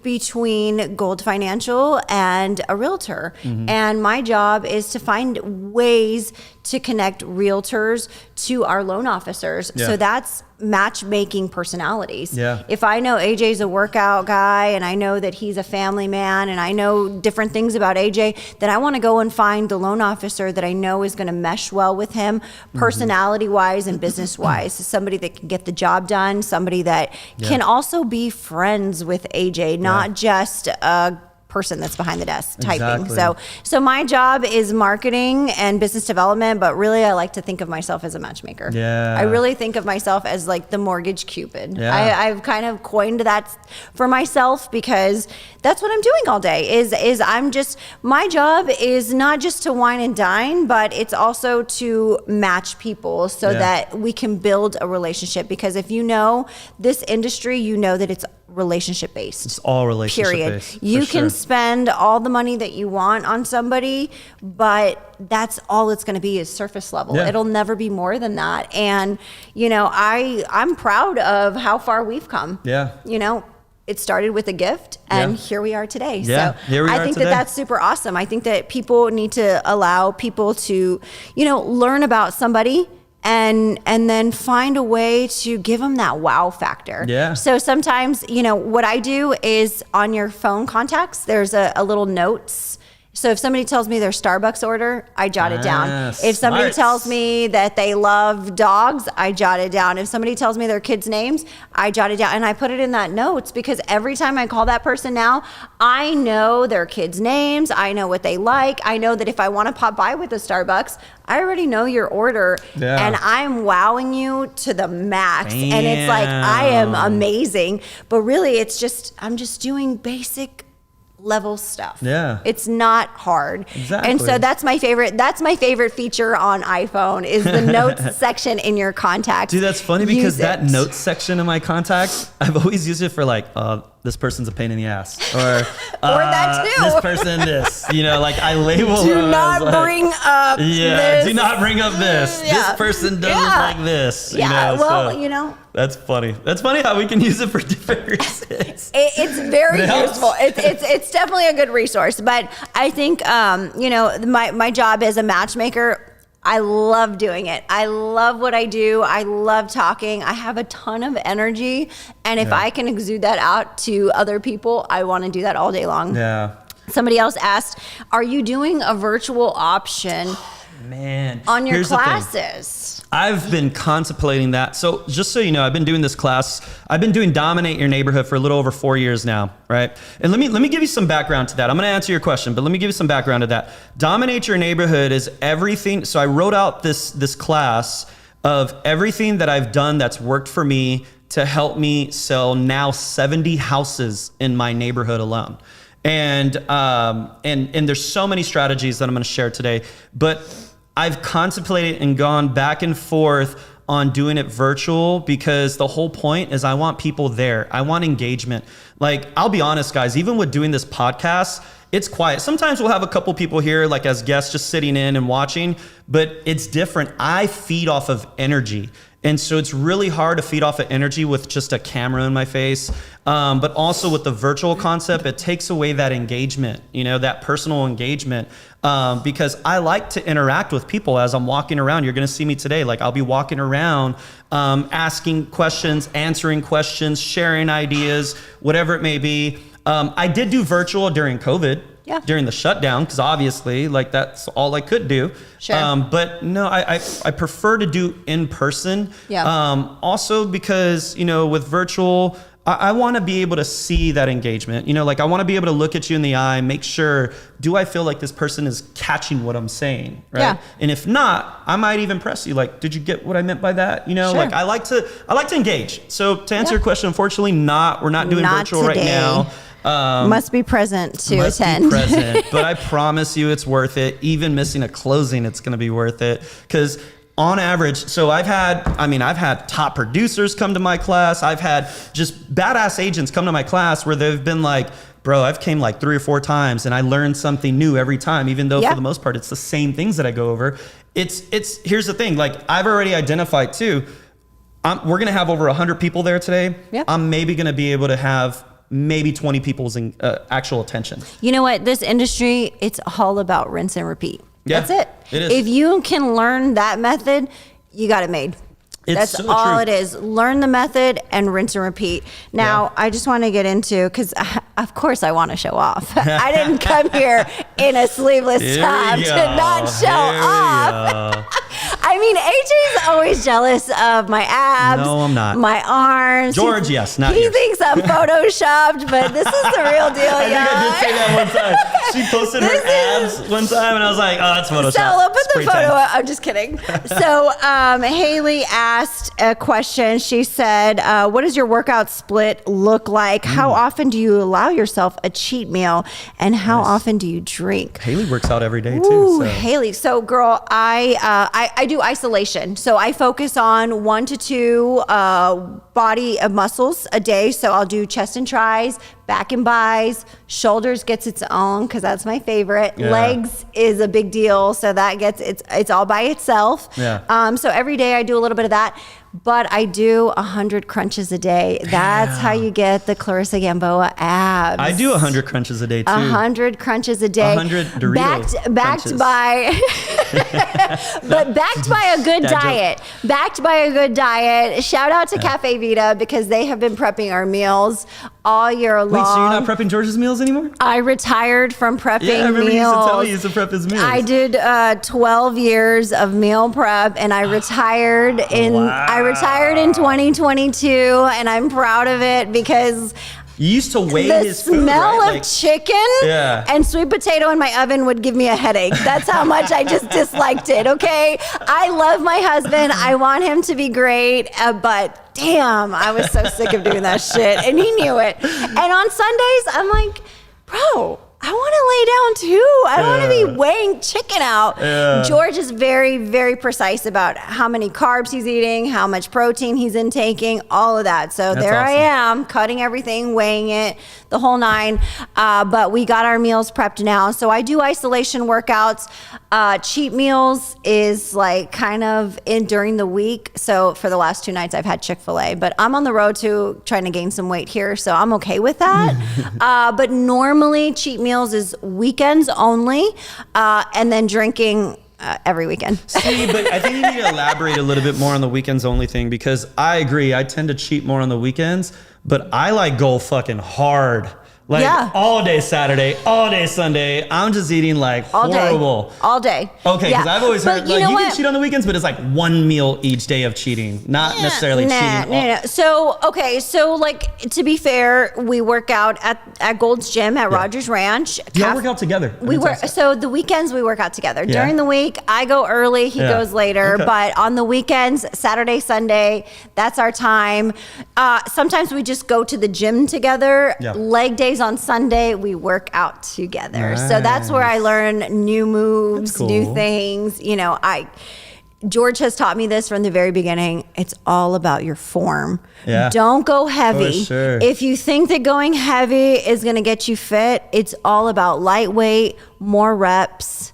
B: between Gold Financial and a realtor. And my job is to find ways to connect realtors to our loan officers. So that's matchmaking personalities. If I know AJ's a workout guy and I know that he's a family man and I know different things about AJ, then I want to go and find the loan officer that I know is going to mesh well with him personality wise and business wise. Somebody that can get the job done, somebody that can also be friends with AJ, not just a person that's behind the desk typing. So my job is marketing and business development, but really I like to think of myself as a matchmaker. I really think of myself as like the mortgage cupid. I've kind of coined that for myself, because that's what I'm doing all day is I'm just, my job is not just to wine and dine, but it's also to match people so that we can build a relationship. Because if you know this industry, you know that it's relationship based.
A: It's all relationship based.
B: You can spend all the money that you want on somebody, but that's all it's going to be is surface level. It'll never be more than that. And you know, I'm proud of how far we've come. You know, it started with a gift and here we are today. So I think that that's super awesome. I think that people need to allow people to, you know, learn about somebody and then find a way to give them that wow factor. So sometimes, you know, what I do is on your phone contacts, there's a little notes. So if somebody tells me their Starbucks order, I jot it down. If somebody tells me that they love dogs, I jot it down. If somebody tells me their kids' names, I jot it down. And I put it in that notes, because every time I call that person now, I know their kids' names. I know what they like. I know that if I want to pop by with a Starbucks, I already know your order. And I'm wowing you to the max. And it's like, I am amazing. But really, it's just, I'm just doing basic level stuff. It's not hard. And so that's my favorite feature on iPhone is the notes section in your contacts.
A: Dude, that's funny, because that notes section in my contacts, I've always used it for like, this person's a pain in the ass, or
B: that too.
A: This person, this, you know, like I label.
B: Do not bring up. This.
A: Do not bring up this. This person doesn't like this. You know,
B: well, you know.
A: That's funny. That's funny how we can use it for different reasons.
B: It's very useful. It's definitely a good resource. But I think, you know, my job as a matchmaker, I love doing it. I love what I do. I love talking. I have a ton of energy. And if I can exude that out to other people, I want to do that all day long. Somebody else asked, are you doing a virtual option on your classes?
A: I've been contemplating that. So just so you know, I've been doing this class. I've been doing Dominate Your Neighborhood for a little over 4 years now, right? And let me give you some background to that. I'm going to answer your question, but let me give you some background to that. Dominate Your Neighborhood is everything. So I wrote out this class of everything that I've done that's worked for me to help me sell now 70 houses in my neighborhood alone. And there's so many strategies that I'm going to share today, but I've contemplated and gone back and forth on doing it virtual, because the whole point is I want people there. I want engagement. Like, I'll be honest, guys, even with doing this podcast, it's quiet. Sometimes we'll have a couple people here, like as guests, just sitting in and watching, but it's different. I feed off of energy. And so it's really hard to feed off of energy with just a camera in my face. But also with the virtual concept, it takes away that engagement, that personal engagement. Because I like to interact with people as I'm walking around. You're going to see me today. Like I'll be walking around, asking questions, answering questions, sharing ideas, whatever it may be. I did do virtual during COVID.
B: Yeah.
A: During the shutdown, because obviously, like that's all I could do.
B: Sure.
A: But no, I prefer to do in person.
B: Yeah.
A: Also because with virtual, I want to be able to see that engagement. Like I want to be able to look at you in the eye, make sure, do I feel like this person is catching what I'm saying, right?
B: Yeah.
A: And if not, I might even press you. Like, did you get what I meant by that?
B: Sure.
A: Like I like to engage. So to answer your question, unfortunately, we're not doing virtual
B: today.
A: right now.
B: Must be present to
A: must
B: attend.
A: Be present, but I promise you it's worth it. Even missing a closing, it's going to be worth it. Because on average, so I've had top producers come to my class. I've had just badass agents come to my class where they've been like, bro, I've came like 3 or 4 times and I learned something new every time, even though for the most part, it's the same things that I go over. Here's the thing, like I've already identified too, we're going to have over 100 people there today.
B: Yeah.
A: I'm maybe going to be able to have maybe 20 people's actual attention.
B: You know what? This industry, it's all about rinse and repeat.
A: Yeah,
B: that's it.
A: It is.
B: If you can learn that method, you got it made. That's
A: so
B: all
A: true.
B: it is. Learn the method and rinse and repeat. Now, I just want to get into, because of course I want to show off. I didn't come here in a sleeveless top to not show off. I mean, AJ's always jealous of my abs.
A: No, I'm not.
B: My arms.
A: George, yes, not
B: He
A: yours.
B: thinks I'm photoshopped, but this is the real deal,
A: I think I did say that one time. She posted her abs one time, and I was like, "Oh, that's Photoshop."
B: So I'll put the
A: Spray
B: photo
A: tan.
B: up. I'm just kidding. So Haley asked a question. She said, what does your workout split look like? How often do you allow yourself a cheat meal? And how often do you drink?
A: Haley works out every day too.
B: Ooh,
A: So.
B: Haley. So girl, I do isolation. So I focus on 1 to 2 body of muscles a day. So I'll do chest and tris, back and bis, shoulders gets its own because that's my favorite.
A: Yeah.
B: Legs is a big deal. So that gets, it's all by itself.
A: Yeah.
B: So every day I do a little bit of that. But I do 100 crunches a day. That's how you get the Klarissa Gamboa abs.
A: I do 100 crunches a day too.
B: 100 crunches a day.
A: 100 Dorito
B: backed
A: crunches.
B: by, but backed by a good
A: Dad joke.
B: diet. Backed by a good diet. Shout out to Cafe Vita because they have been prepping our meals all year long.
A: Wait, so you're not prepping George's meals anymore?
B: I retired from prepping
A: Yeah, I remember
B: meals.
A: you used to tell me you used to prep his meals.
B: I did 12 years of meal prep, and I retired in 2022, and I'm proud of it because
A: You used to weigh
B: the
A: his food,
B: smell
A: right?
B: of chicken
A: Yeah.
B: and sweet potato in my oven would give me a headache. That's how much I just disliked it, okay? I love my husband. I want him to be great, but damn, I was so sick of doing that shit, and he knew it. And on Sundays, I'm like, bro, I want to lay down too. I don't want to be weighing chicken out.
A: Yeah.
B: George is very, very precise about how many carbs he's eating, how much protein he's intaking, all of that. So
A: That's
B: there I
A: awesome.
B: am, cutting everything, weighing it, the whole 9. But we got our meals prepped now. So I do isolation workouts. Cheat meals is like kind of in during the week. So for the last 2 nights, I've had Chick-fil-A. But I'm on the road to trying to gain some weight here. So I'm okay with that. But normally cheat meals is weekends only, and then drinking every weekend.
A: See, but I think you need to elaborate a little bit more on the weekends only thing, because I agree, I tend to cheat more on the weekends, but I like go fucking hard. Like all day Saturday, all day Sunday. I'm just eating like
B: All
A: horrible.
B: All day.
A: Okay, because I've always heard
B: But
A: like
B: know
A: you
B: what?
A: can cheat on the weekends, but it's like 1 meal each day of cheating, not necessarily cheating.
B: No. So, okay. So like, to be fair, we work out at Gold's Gym at Rogers Ranch.
A: Do y'all work out together?
B: We work. So the weekends we work out together.
A: Yeah.
B: During the week, I go early. He goes later.
A: Okay.
B: But on the weekends, Saturday, Sunday, that's our time. Sometimes we just go to the gym together.
A: Yeah.
B: Leg days on Sunday, we work out together. So that's where I learn new moves,
A: That's cool.
B: new things. You know, George has taught me this from the very beginning. It's all about your form.
A: Yeah.
B: Don't go heavy.
A: For sure.
B: If you think that going heavy is going to get you fit, it's all about lightweight, more reps,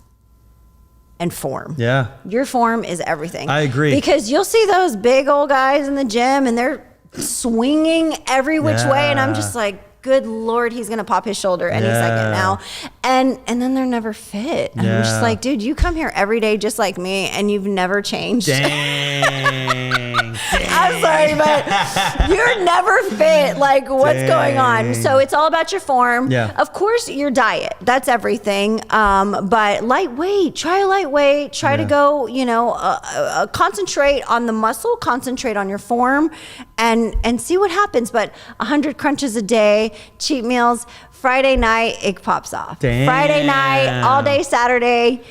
B: and form.
A: Yeah.
B: Your form is everything.
A: I agree.
B: Because you'll see those big old guys in the gym and they're swinging every which way. And I'm just like, good Lord, he's going to pop his shoulder any second now. And then they're never fit. And I'm just like, dude, you come here every day just like me and you've never changed.
A: Dang.
B: I'm sorry, but you're never fit. Like, what's going on? So it's all about your form.
A: Yeah.
B: Of course, your diet. That's everything. But lightweight. Try a lightweight. Try to go, concentrate on the muscle. Concentrate on your form and see what happens. But 100 crunches a day, cheat meals. Friday night, it pops off.
A: Damn.
B: Friday night, all day Saturday,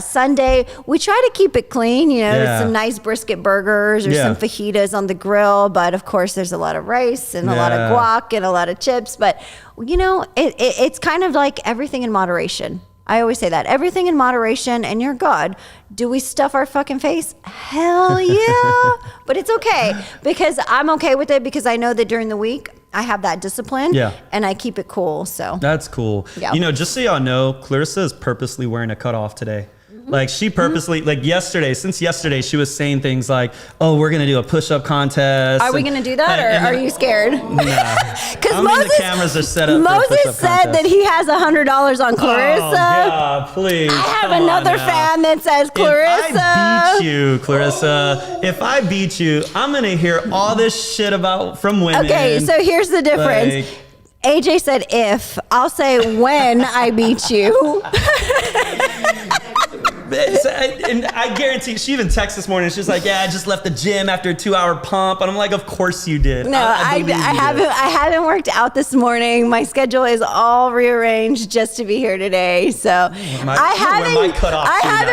B: Sunday. We try to keep it clean, with some nice brisket burgers or some fajitas on the grill. But of course, there's a lot of rice and a lot of guac and a lot of chips. But, it's kind of like everything in moderation. I always say that. Everything in moderation, and you're good. Do we stuff our fucking face? Hell yeah. But it's okay because I'm okay with it because I know that during the week, I have that discipline and I keep it cool. So
A: that's cool.
B: Yeah.
A: Just so y'all know, Klarissa is purposely wearing a cutoff today. Like she purposely, since yesterday, she was saying things like, "Oh, we're gonna do a push-up contest."
B: Are we gonna do that, or are you scared?
A: Nah, because
B: Moses,
A: the cameras are set up.
B: Moses said that he has $100 on Klarissa.
A: Oh, God, please.
B: I have another fan that says Klarissa.
A: If I beat you, Klarissa, if I beat you, I'm gonna hear all this shit from women.
B: Okay, so here's the difference. AJ said if. I'll say when I beat you.
A: And I guarantee, she even texted this morning. She's like, "Yeah, I just left the gym after a 2-hour pump," and I'm like, "Of course you did."
B: No, I haven't worked out this morning. My schedule is all rearranged just to be here today. So I haven't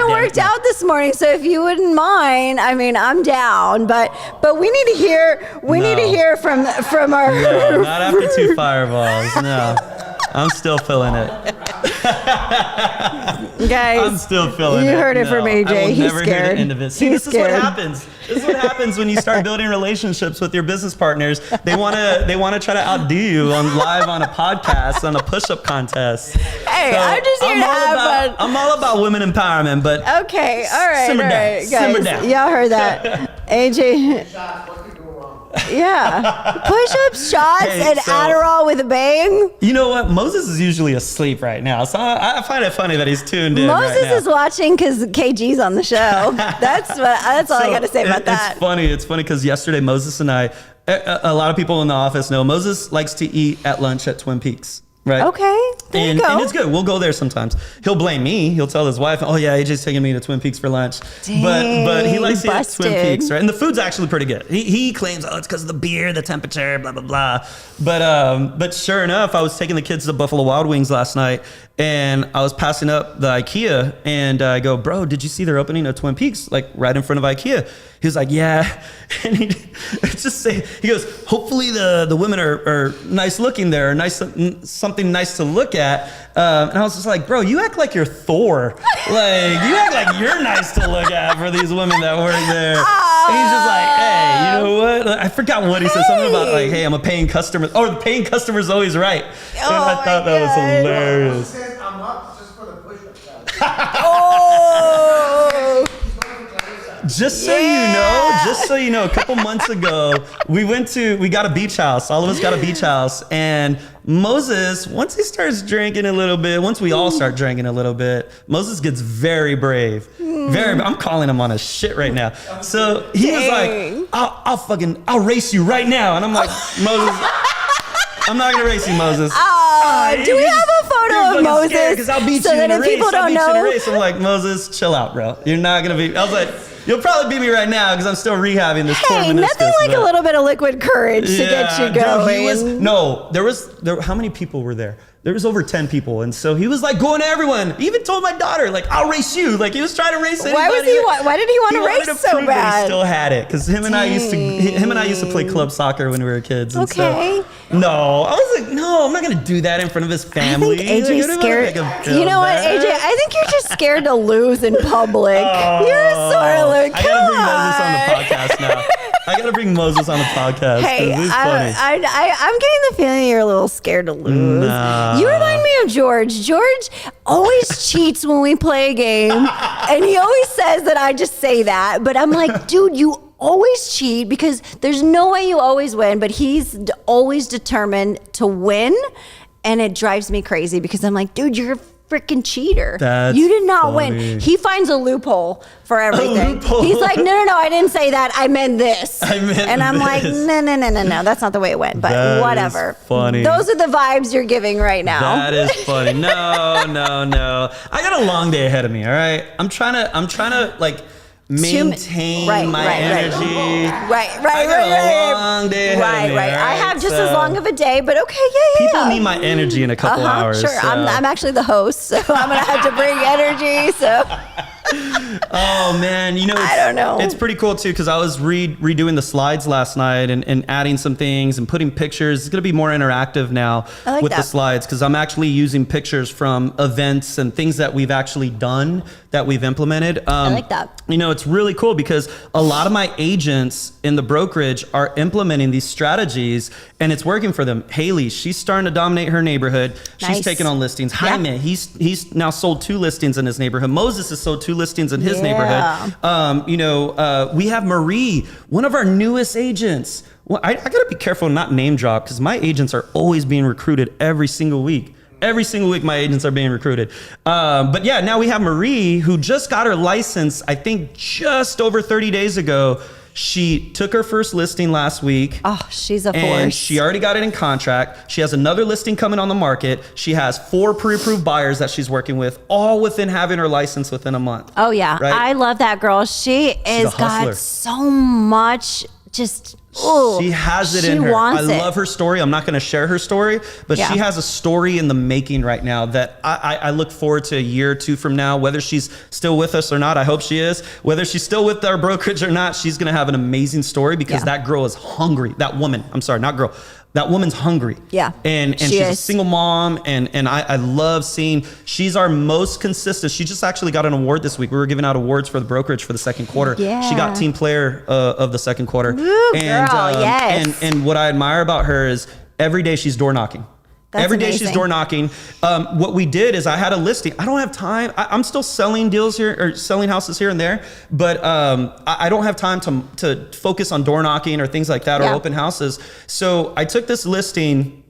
B: worked out this morning. So if you wouldn't mind, I'm down. But we need to hear from our.
A: No, not after 2 fireballs. No. I'm still feeling it.
B: Guys,
A: I'm still feeling it.
B: You heard it from AJ.
A: I will
B: He's
A: never
B: scared.
A: hear the end of it. See, this is what happens. This is what happens when you start building relationships with your business partners. They wanna try to outdo you on a podcast, on a push-up contest.
B: Hey, so I'm just here to have fun.
A: I'm all about women empowerment, but
B: okay, all right,
A: simmer down,
B: guys.
A: simmer down.
B: Y'all heard that, AJ. Yeah, push-ups, shots, and Adderall with a bang.
A: You know what? Moses is usually asleep right now, so I find it funny that he's tuned in.
B: Moses
A: right now.
B: is watching because KG's on the show. That's all I got to say about that.
A: It's funny because yesterday Moses and I, a lot of people in the office know Moses likes to eat at lunch at Twin Peaks. Right.
B: Okay. There you go.
A: And it's good. We'll go there sometimes. He'll blame me. He'll tell his wife, "Oh yeah, AJ's taking me to Twin Peaks for lunch."
B: Dang,
A: but he likes to eat at Twin
B: busted.
A: Peaks, right? And the food's actually pretty good. He claims, "Oh, it's because of the beer, the temperature, blah blah blah." But sure enough, I was taking the kids to Buffalo Wild Wings last night, and I was passing up the IKEA, and I go, "Bro, did you see they're opening a Twin Peaks like right in front of IKEA?" He was like, "Yeah," and he goes, "Hopefully the women are nice looking there, something nice to look at." And I was just like, "Bro, you act like you're Thor. Like you act like you're nice to look at for these women that work there." And he's just like, "Hey, you know what?" I forgot what he said. Something about like, "Hey, I'm a paying customer." Oh, the paying customer's always right. And I thought that was hilarious.
C: I'm up just for the push-up.
B: Oh.
A: Just so you know, a couple months ago, we got a beach house. All of us got a beach house. And Moses, once he starts drinking a little bit, once we all start drinking a little bit, Moses gets very brave. I'm calling him on his shit right now. So he was like, I'll race you right now. And I'm like, "Moses, I'm not gonna race you, Moses."
B: Do we have a photo of Moses?
A: Because I'll beat
B: so
A: you in a
B: that
A: race.
B: people don't
A: I'll beat you in a
B: know.
A: race. I'm like, "Moses, chill out, bro. You're not gonna be." I was like, "You'll probably beat me right now because I'm still rehabbing this torn
B: Hey,
A: meniscus."
B: nothing like a little bit of liquid courage to get you going.
A: There. How many people were there? There was over 10 people, and so he was like going to everyone. He even told my daughter, like, "I'll race you." Like he was trying to race anybody.
B: Why did he want to race so
A: prove that
B: bad?
A: he still had it because him and I used to play club soccer when we were kids. And
B: Okay.
A: No, I was like, no, I'm not gonna do that in front of his family.
B: I think AJ's scared. You know what, AJ? I think you're just scared to lose in public. You're sort of like,
A: I gotta bring Moses on the podcast now. I gotta bring Moses on the podcast.
B: Hey,
A: This is funny.
B: I'm getting the feeling you're a little scared to lose.
A: Nah.
B: You remind me of George. George always cheats when we play a game, and he always says that I just say that. But I'm like, dude, you always cheat because there's no way you always win. But he's always determined to win, and it drives me crazy because I'm like, dude, you're a freaking cheater. You did not win. He finds a loophole for everything. He's like, no, I didn't say that. I meant this. And I'm like, no, that's not the way it went. But
A: that
B: whatever.
A: Is funny.
B: Those are the vibes you're giving right now.
A: That is funny. No. I got a long day ahead of me. All right. I'm trying to like maintain my energy.
B: Right.
A: I got a long day ahead of me.
B: Right. I have just as long of a day, but okay, yeah.
A: People need my energy in a couple hours.
B: Sure.
A: So.
B: I'm actually the host, so I'm gonna have to bring energy. So.
A: Oh man,
B: I don't know.
A: It's pretty cool too because I was redoing the slides last night and adding some things and putting pictures. It's gonna be more interactive now with the slides because I'm actually using pictures from events and things that we've actually done that we've implemented.
B: I like that.
A: It's really cool because a lot of my agents in the brokerage are implementing these strategies and it's working for them. Haley, she's starting to dominate her neighborhood.
B: Nice.
A: She's taking on listings. Jaime, he's now sold 2 listings in his neighborhood. Moses has sold 2 listings in his neighborhood. We have Marie, one of our newest agents. Well, I got to be careful and not name drop because my agents are always being recruited every single week. Every single week, my agents are being recruited. But yeah, now we have Marie, who just got her license, I think just over 30 days ago. She took her first listing last week.
B: Oh, she's a force.
A: And she already got it in contract. She has another listing coming on the market. She has 4 pre-approved buyers that she's working with, all within having her license within a month.
B: Oh, yeah.
A: Right?
B: I love that girl. She's got so much just... Ooh,
A: she has it in her. I love her story. I'm not going to share her story, but she has a story in the making right now that I look forward to a year or 2 from now, whether she's still with us or not. I hope she is. Whether she's still with our brokerage or not, she's going to have an amazing story because that girl is hungry. That woman, I'm sorry, not girl. That woman's hungry.
B: Yeah.
A: And she's a single mom. And I love seeing, she's our most consistent. She just actually got an award this week. We were giving out awards for the brokerage for the second quarter.
B: Yeah.
A: She got team player of the second quarter.
B: Woo, girl, yes.
A: And what I admire about her is every day she's door knocking. Every day she's door knocking. What we did is I had a listing. I don't have time. I'm still selling deals here or selling houses here and there, but I don't have time to focus on door knocking or things like that or open houses. So I took this listing.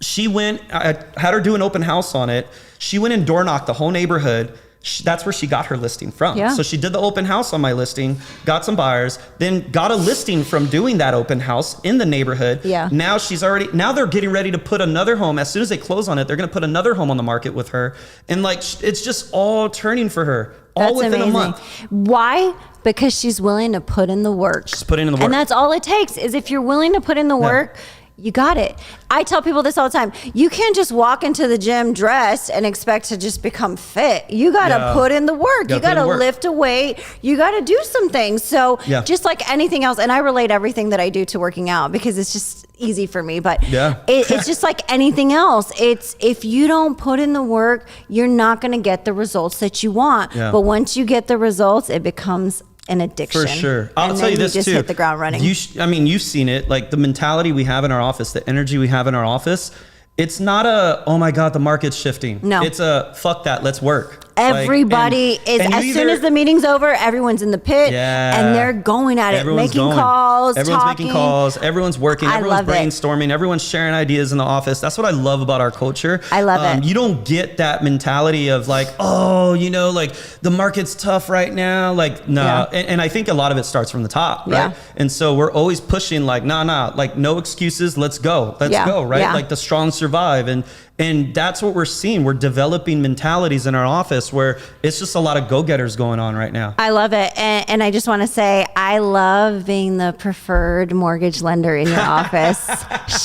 A: She went, I had her do an open house on it. She went and door knocked the whole neighborhood. That's where she got her listing from. Yeah. So she did the open house on my listing, got some buyers, then got a listing from doing that open house in the neighborhood.
B: Yeah.
A: Now they're getting ready to put another home. As soon as they close on it, they're going to put another home on the market with her. And it's just all turning for her. All within a month.
B: Why? Because she's willing to put in the work.
A: She's putting in the work.
B: And that's all it takes is if you're willing to put in the work, you got it. I tell people this all the time. You can't just walk into the gym dressed and expect to just become fit. You got to put in the work. You got to lift a weight. You got to do some things. So just like anything else, and I relate everything that I do to working out because it's just easy for me, but it's just like anything else. It's if you don't put in the work, you're not going to get the results that you want. But once you get the results, it becomes an addiction.
A: For sure. I'll tell you this too.
B: You just hit the ground running.
A: You've seen it, like the mentality we have in our office, the energy we have in our office. It's not oh my God, the market's shifting. No. It's fuck that, let's work.
B: Everybody is, as soon as the meeting's over, everyone's in the pit and they're going at it, making calls,
A: making calls, everyone's working, everyone's brainstorming, everyone's sharing ideas in the office. That's what I love about our culture.
B: I love it.
A: You don't get that mentality of like, the market's tough right now. Like, no. Yeah. And I think a lot of it starts from the top, right? Yeah. And so we're always pushing like, like no excuses, let's go. Let's go, right? Yeah. Like the strong survive. And that's what we're seeing. We're developing mentalities in our office where it's just a lot of go-getters going on right now.
B: I love it. And I just want to say, I love being the preferred mortgage lender in your office.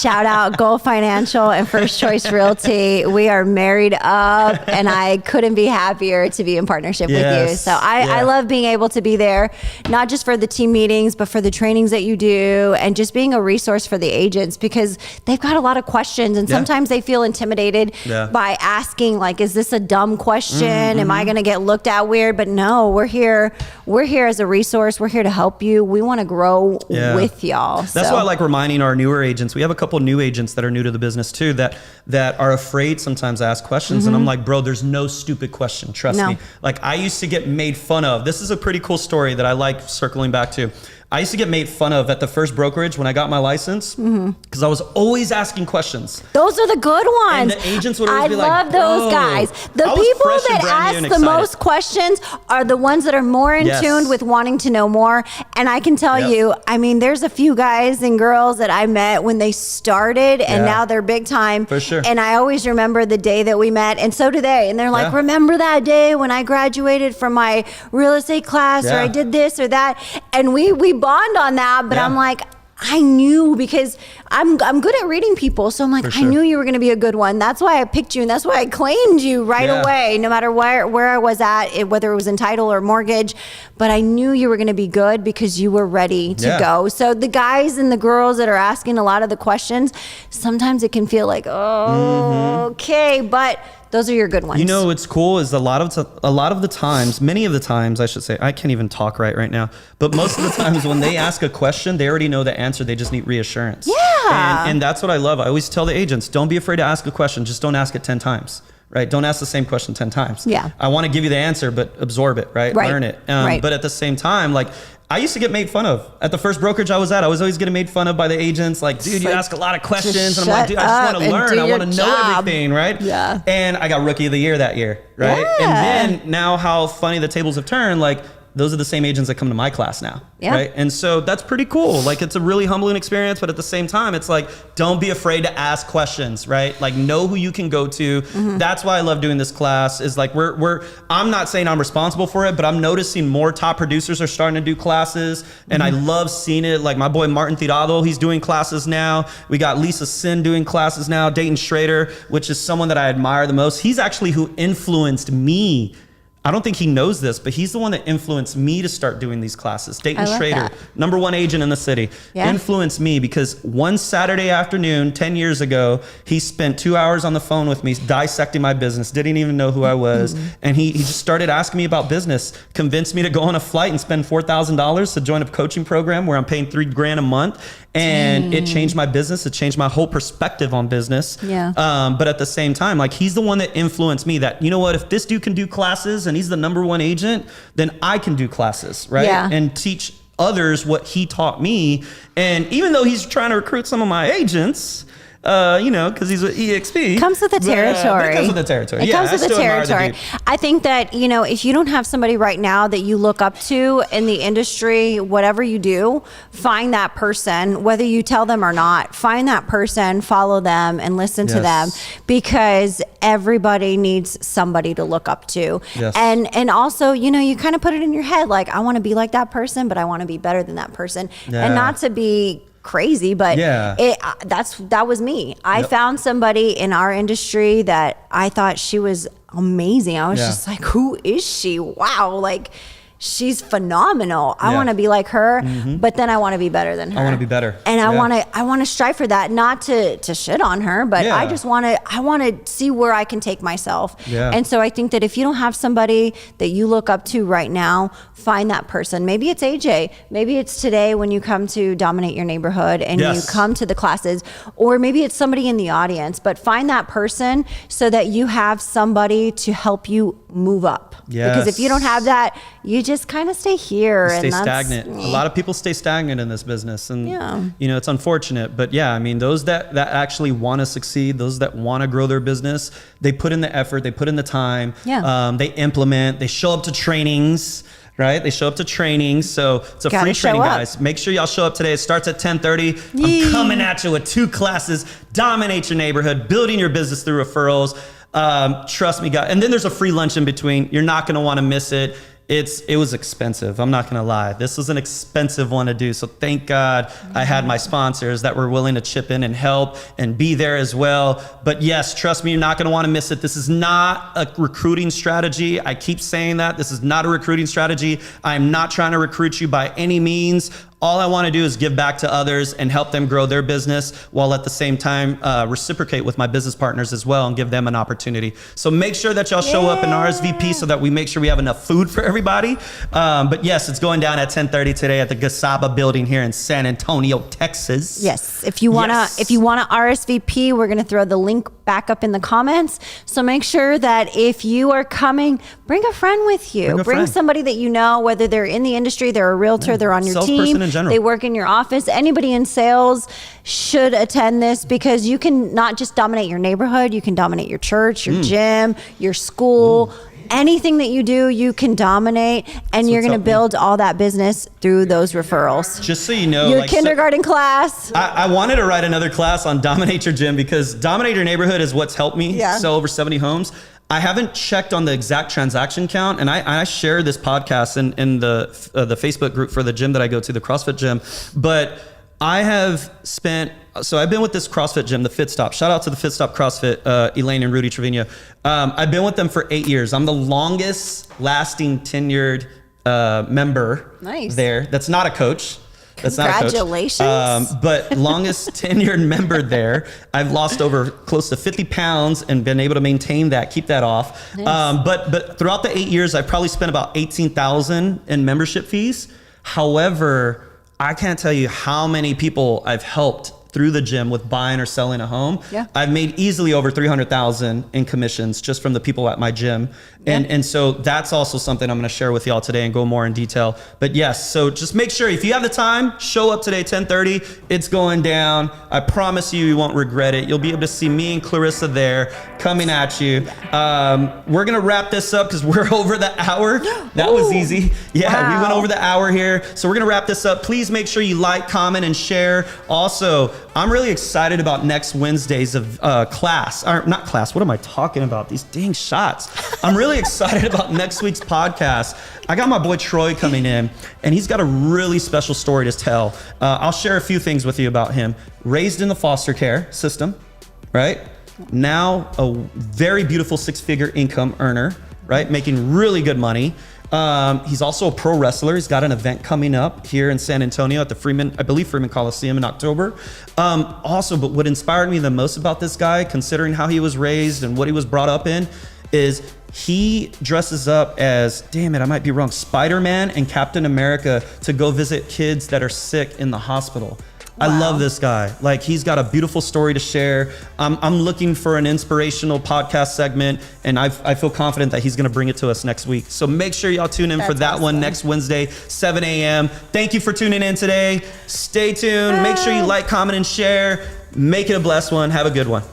B: Shout out Goal Financial and First Choice Realty. We are married up and I couldn't be happier to be in partnership with you. So I love being able to be there, not just for the team meetings, but for the trainings that you do and just being a resource for the agents because they've got a lot of questions and sometimes they feel intimidated by asking like, is this a dumb question? Am I going to get looked at weird? But no, we're here as a resource. We're here to help help you. We want to grow with y'all.
A: That's why I like reminding our newer agents. We have a couple new agents that are new to the business too, that are afraid sometimes to ask questions. And I'm like, bro, there's no stupid question. Trust me. Like, I used to get made fun of. This is a pretty cool story that I like circling back to. I used to get made fun of at the first brokerage when I got my license because I was always asking questions.
B: Those are the good ones.
A: And the agents would always be like,
B: I love those guys. The people that ask the most questions are the ones that are more in tune with wanting to know more. And I can tell you, I mean, there's a few guys and girls that I met when they started and now they're big time.
A: For sure.
B: And I always remember the day that we met, and so do they. And they're like, remember that day when I graduated from my real estate class or I did this or that? And we bond on that, but I'm like, I knew, because I'm good at reading people. So I'm like, I knew you were going to be a good one. That's why I picked you. And that's why I claimed you right away, no matter where I was at, whether it was in title or mortgage. But I knew you were going to be good because you were ready to go. So the guys and the girls that are asking a lot of the questions, sometimes it can feel like, okay, but those are your good ones.
A: You know what's cool is a lot of the times, many of the times I should say, I can't even talk right now, but most of the times when they ask a question, they already know the answer. They just need reassurance.
B: Yeah.
A: And that's what I love. I always tell the agents, don't be afraid to ask a question. Just don't ask it 10 times. Right? Don't ask the same question 10 times.
B: Yeah.
A: I want to give you the answer, but absorb it, right? Learn it. But at the same time, like, I used to get made fun of. At the first brokerage I was at, I was always getting made fun of by the agents. Like, dude, you ask a lot of questions. And I'm like, dude, I just want to learn. I want to know everything, right?
B: Yeah.
A: And I got Rookie of the Year that year, right?
B: Yeah.
A: And then now how funny the tables have turned, like, those are the same agents that come to my class now, right? And so that's pretty cool. Like, it's a really humbling experience, but at the same time, it's like, don't be afraid to ask questions, right? Like, know who you can go to. That's why I love doing this class, is like, I'm not saying I'm responsible for it, but I'm noticing more top producers are starting to do classes, and I love seeing it. Like, my boy Martin Tirado, he's doing classes now. We got Lisa Sin doing classes now. Dayton Schrader, which is someone that I admire the most. He's actually who influenced me. I don't think he knows this, but he's the one that influenced me to start doing these classes. Dayton Schrader, #1 agent in the city, influenced me because one Saturday afternoon, 10 years ago, he spent 2 hours on the phone with me dissecting my business, didn't even know who I was. And he just started asking me about business, convinced me to go on a flight and spend $4,000 to join a coaching program where I'm paying $3,000 a month. And it changed my business. It changed my whole perspective on business. But at the same time, like, he's the one that influenced me that, you know what, if this dude can do classes and he's the #1 agent, then I can do classes, right? And teach others what he taught me. And even though he's trying to recruit some of my agents, you know, because he's an EXP.
B: Comes with the territory.
A: It comes with the territory.
B: It comes with the territory. I think that, you know, if you don't have somebody right now that you look up to in the industry, whatever you do, find that person, whether you tell them or not, find that person, follow them, and listen to them, because everybody needs somebody to look up to. And also, you know, you kind of put it in your head, like, I want to be like that person, but I want to be better than that person. And not to be crazy, but that was me. I found somebody in our industry that I thought she was amazing. I was just like, who is she? Wow, like, she's phenomenal. I want to be like her, but then I want to be better than her.
A: I want to be better.
B: And I want to strive for that, not to shit on her, but I just want to see where I can take myself. And so I think that if you don't have somebody that you look up to right now, find that person. Maybe it's AJ. Maybe it's today when you come to Dominate Your Neighborhood and you come to the classes, or maybe it's somebody in the audience, but find that person so that you have somebody to help you move up. Because if you don't have that, you just kind of stay here.
A: Stay stagnant. A lot of people stay stagnant in this business, and you know, it's unfortunate. But yeah, I mean, those that actually want to succeed, those that want to grow their business, they put in the effort, they put in the time, they implement, they show up to trainings. Right? They show up to training. So it's a free training, guys. Make sure y'all show up today. It starts at 10:30. I'm coming at you with 2 classes. Dominate your neighborhood, building your business through referrals. Trust me, guys. And then there's a free lunch in between. You're not going to want to miss it. It was expensive. I'm not going to lie. This was an expensive one to do. So thank God I had my sponsors that were willing to chip in and help and be there as well. But yes, trust me, you're not going to want to miss it. This is not a recruiting strategy. I keep saying that. This is not a recruiting strategy. I'm not trying to recruit you by any means. All I want to do is give back to others and help them grow their business, while at the same time reciprocate with my business partners as well and give them an opportunity. So make sure that y'all show up in RSVP so that we make sure we have enough food for everybody. everybody. But yes, it's going down at 10:30 today at the Gasaba building here in San Antonio, Texas.
B: Yes. If you wanna RSVP, we're gonna throw the link back up in the comments. So make sure that if you are coming, bring a friend with you. Bring somebody that you know, whether they're in the industry, they're a realtor, they're on your team,
A: in general.
B: they work in your office. Anybody in sales should attend this because you can not just dominate your neighborhood, you can dominate your church, your gym, your school. Anything that you do, you can dominate, and you're going to build all that business through those referrals.
A: Just so you know,
B: your kindergarten class.
A: I wanted to write another class on Dominate Your Gym because Dominate Your Neighborhood is what's helped me sell over 70 homes. I haven't checked on the exact transaction count, and I share this podcast in the Facebook group for the gym that I go to, the CrossFit gym. But I have spent, so I've been with this CrossFit gym, the Fit Stop. Shout out to the Fit Stop CrossFit, Elaine and Rudy Trevino. I've been with them for 8 years. I'm the longest lasting tenured member there. That's not a coach. That's
B: Congratulations.
A: Not a coach. But longest tenured member there. I've lost over close to 50 pounds and been able to maintain that, keep that off. Nice. But throughout the 8 years, I've probably spent about $18,000 in membership fees. However, I can't tell you how many people I've helped through the gym with buying or selling a home. Yeah. I've made easily over 300,000 in commissions just from the people at my gym. And so that's also something I'm going to share with y'all today and go more in detail. But yes, so just make sure if you have the time, show up today, 10:30. It's going down. I promise you won't regret it. You'll be able to see me and Klarissa there coming at you. We're going to wrap this up because we're over the hour. That was easy. Yeah, we went over the hour here. So we're going to wrap this up. Please make sure you like, comment, and share. Also, I'm really excited about next Wednesdays of class. Or not class, what am I talking about? These dang shots. I'm really excited about next week's podcast. I got my boy Troy coming in, and he's got a really special story to tell. I'll share a few things with you about him. Raised in the foster care system, right? Now a very beautiful 6-figure income earner, right? Making really good money. He's also a pro wrestler. He's got an event coming up here in San Antonio at the Freeman Coliseum in October. Also, but what inspired me the most about this guy, considering how he was raised and what he was brought up in, is he dresses up as, damn it, I might be wrong, Spider-Man and Captain America to go visit kids that are sick in the hospital. Wow. I love this guy. Like, he's got a beautiful story to share. I'm looking for an inspirational podcast segment, and I feel confident that he's going to bring it to us next week. So make sure y'all tune in for that one next Wednesday, 7 a.m. Thank you for tuning in today. Stay tuned. Make sure you like, comment, and share. Make it a blessed one. Have a good one.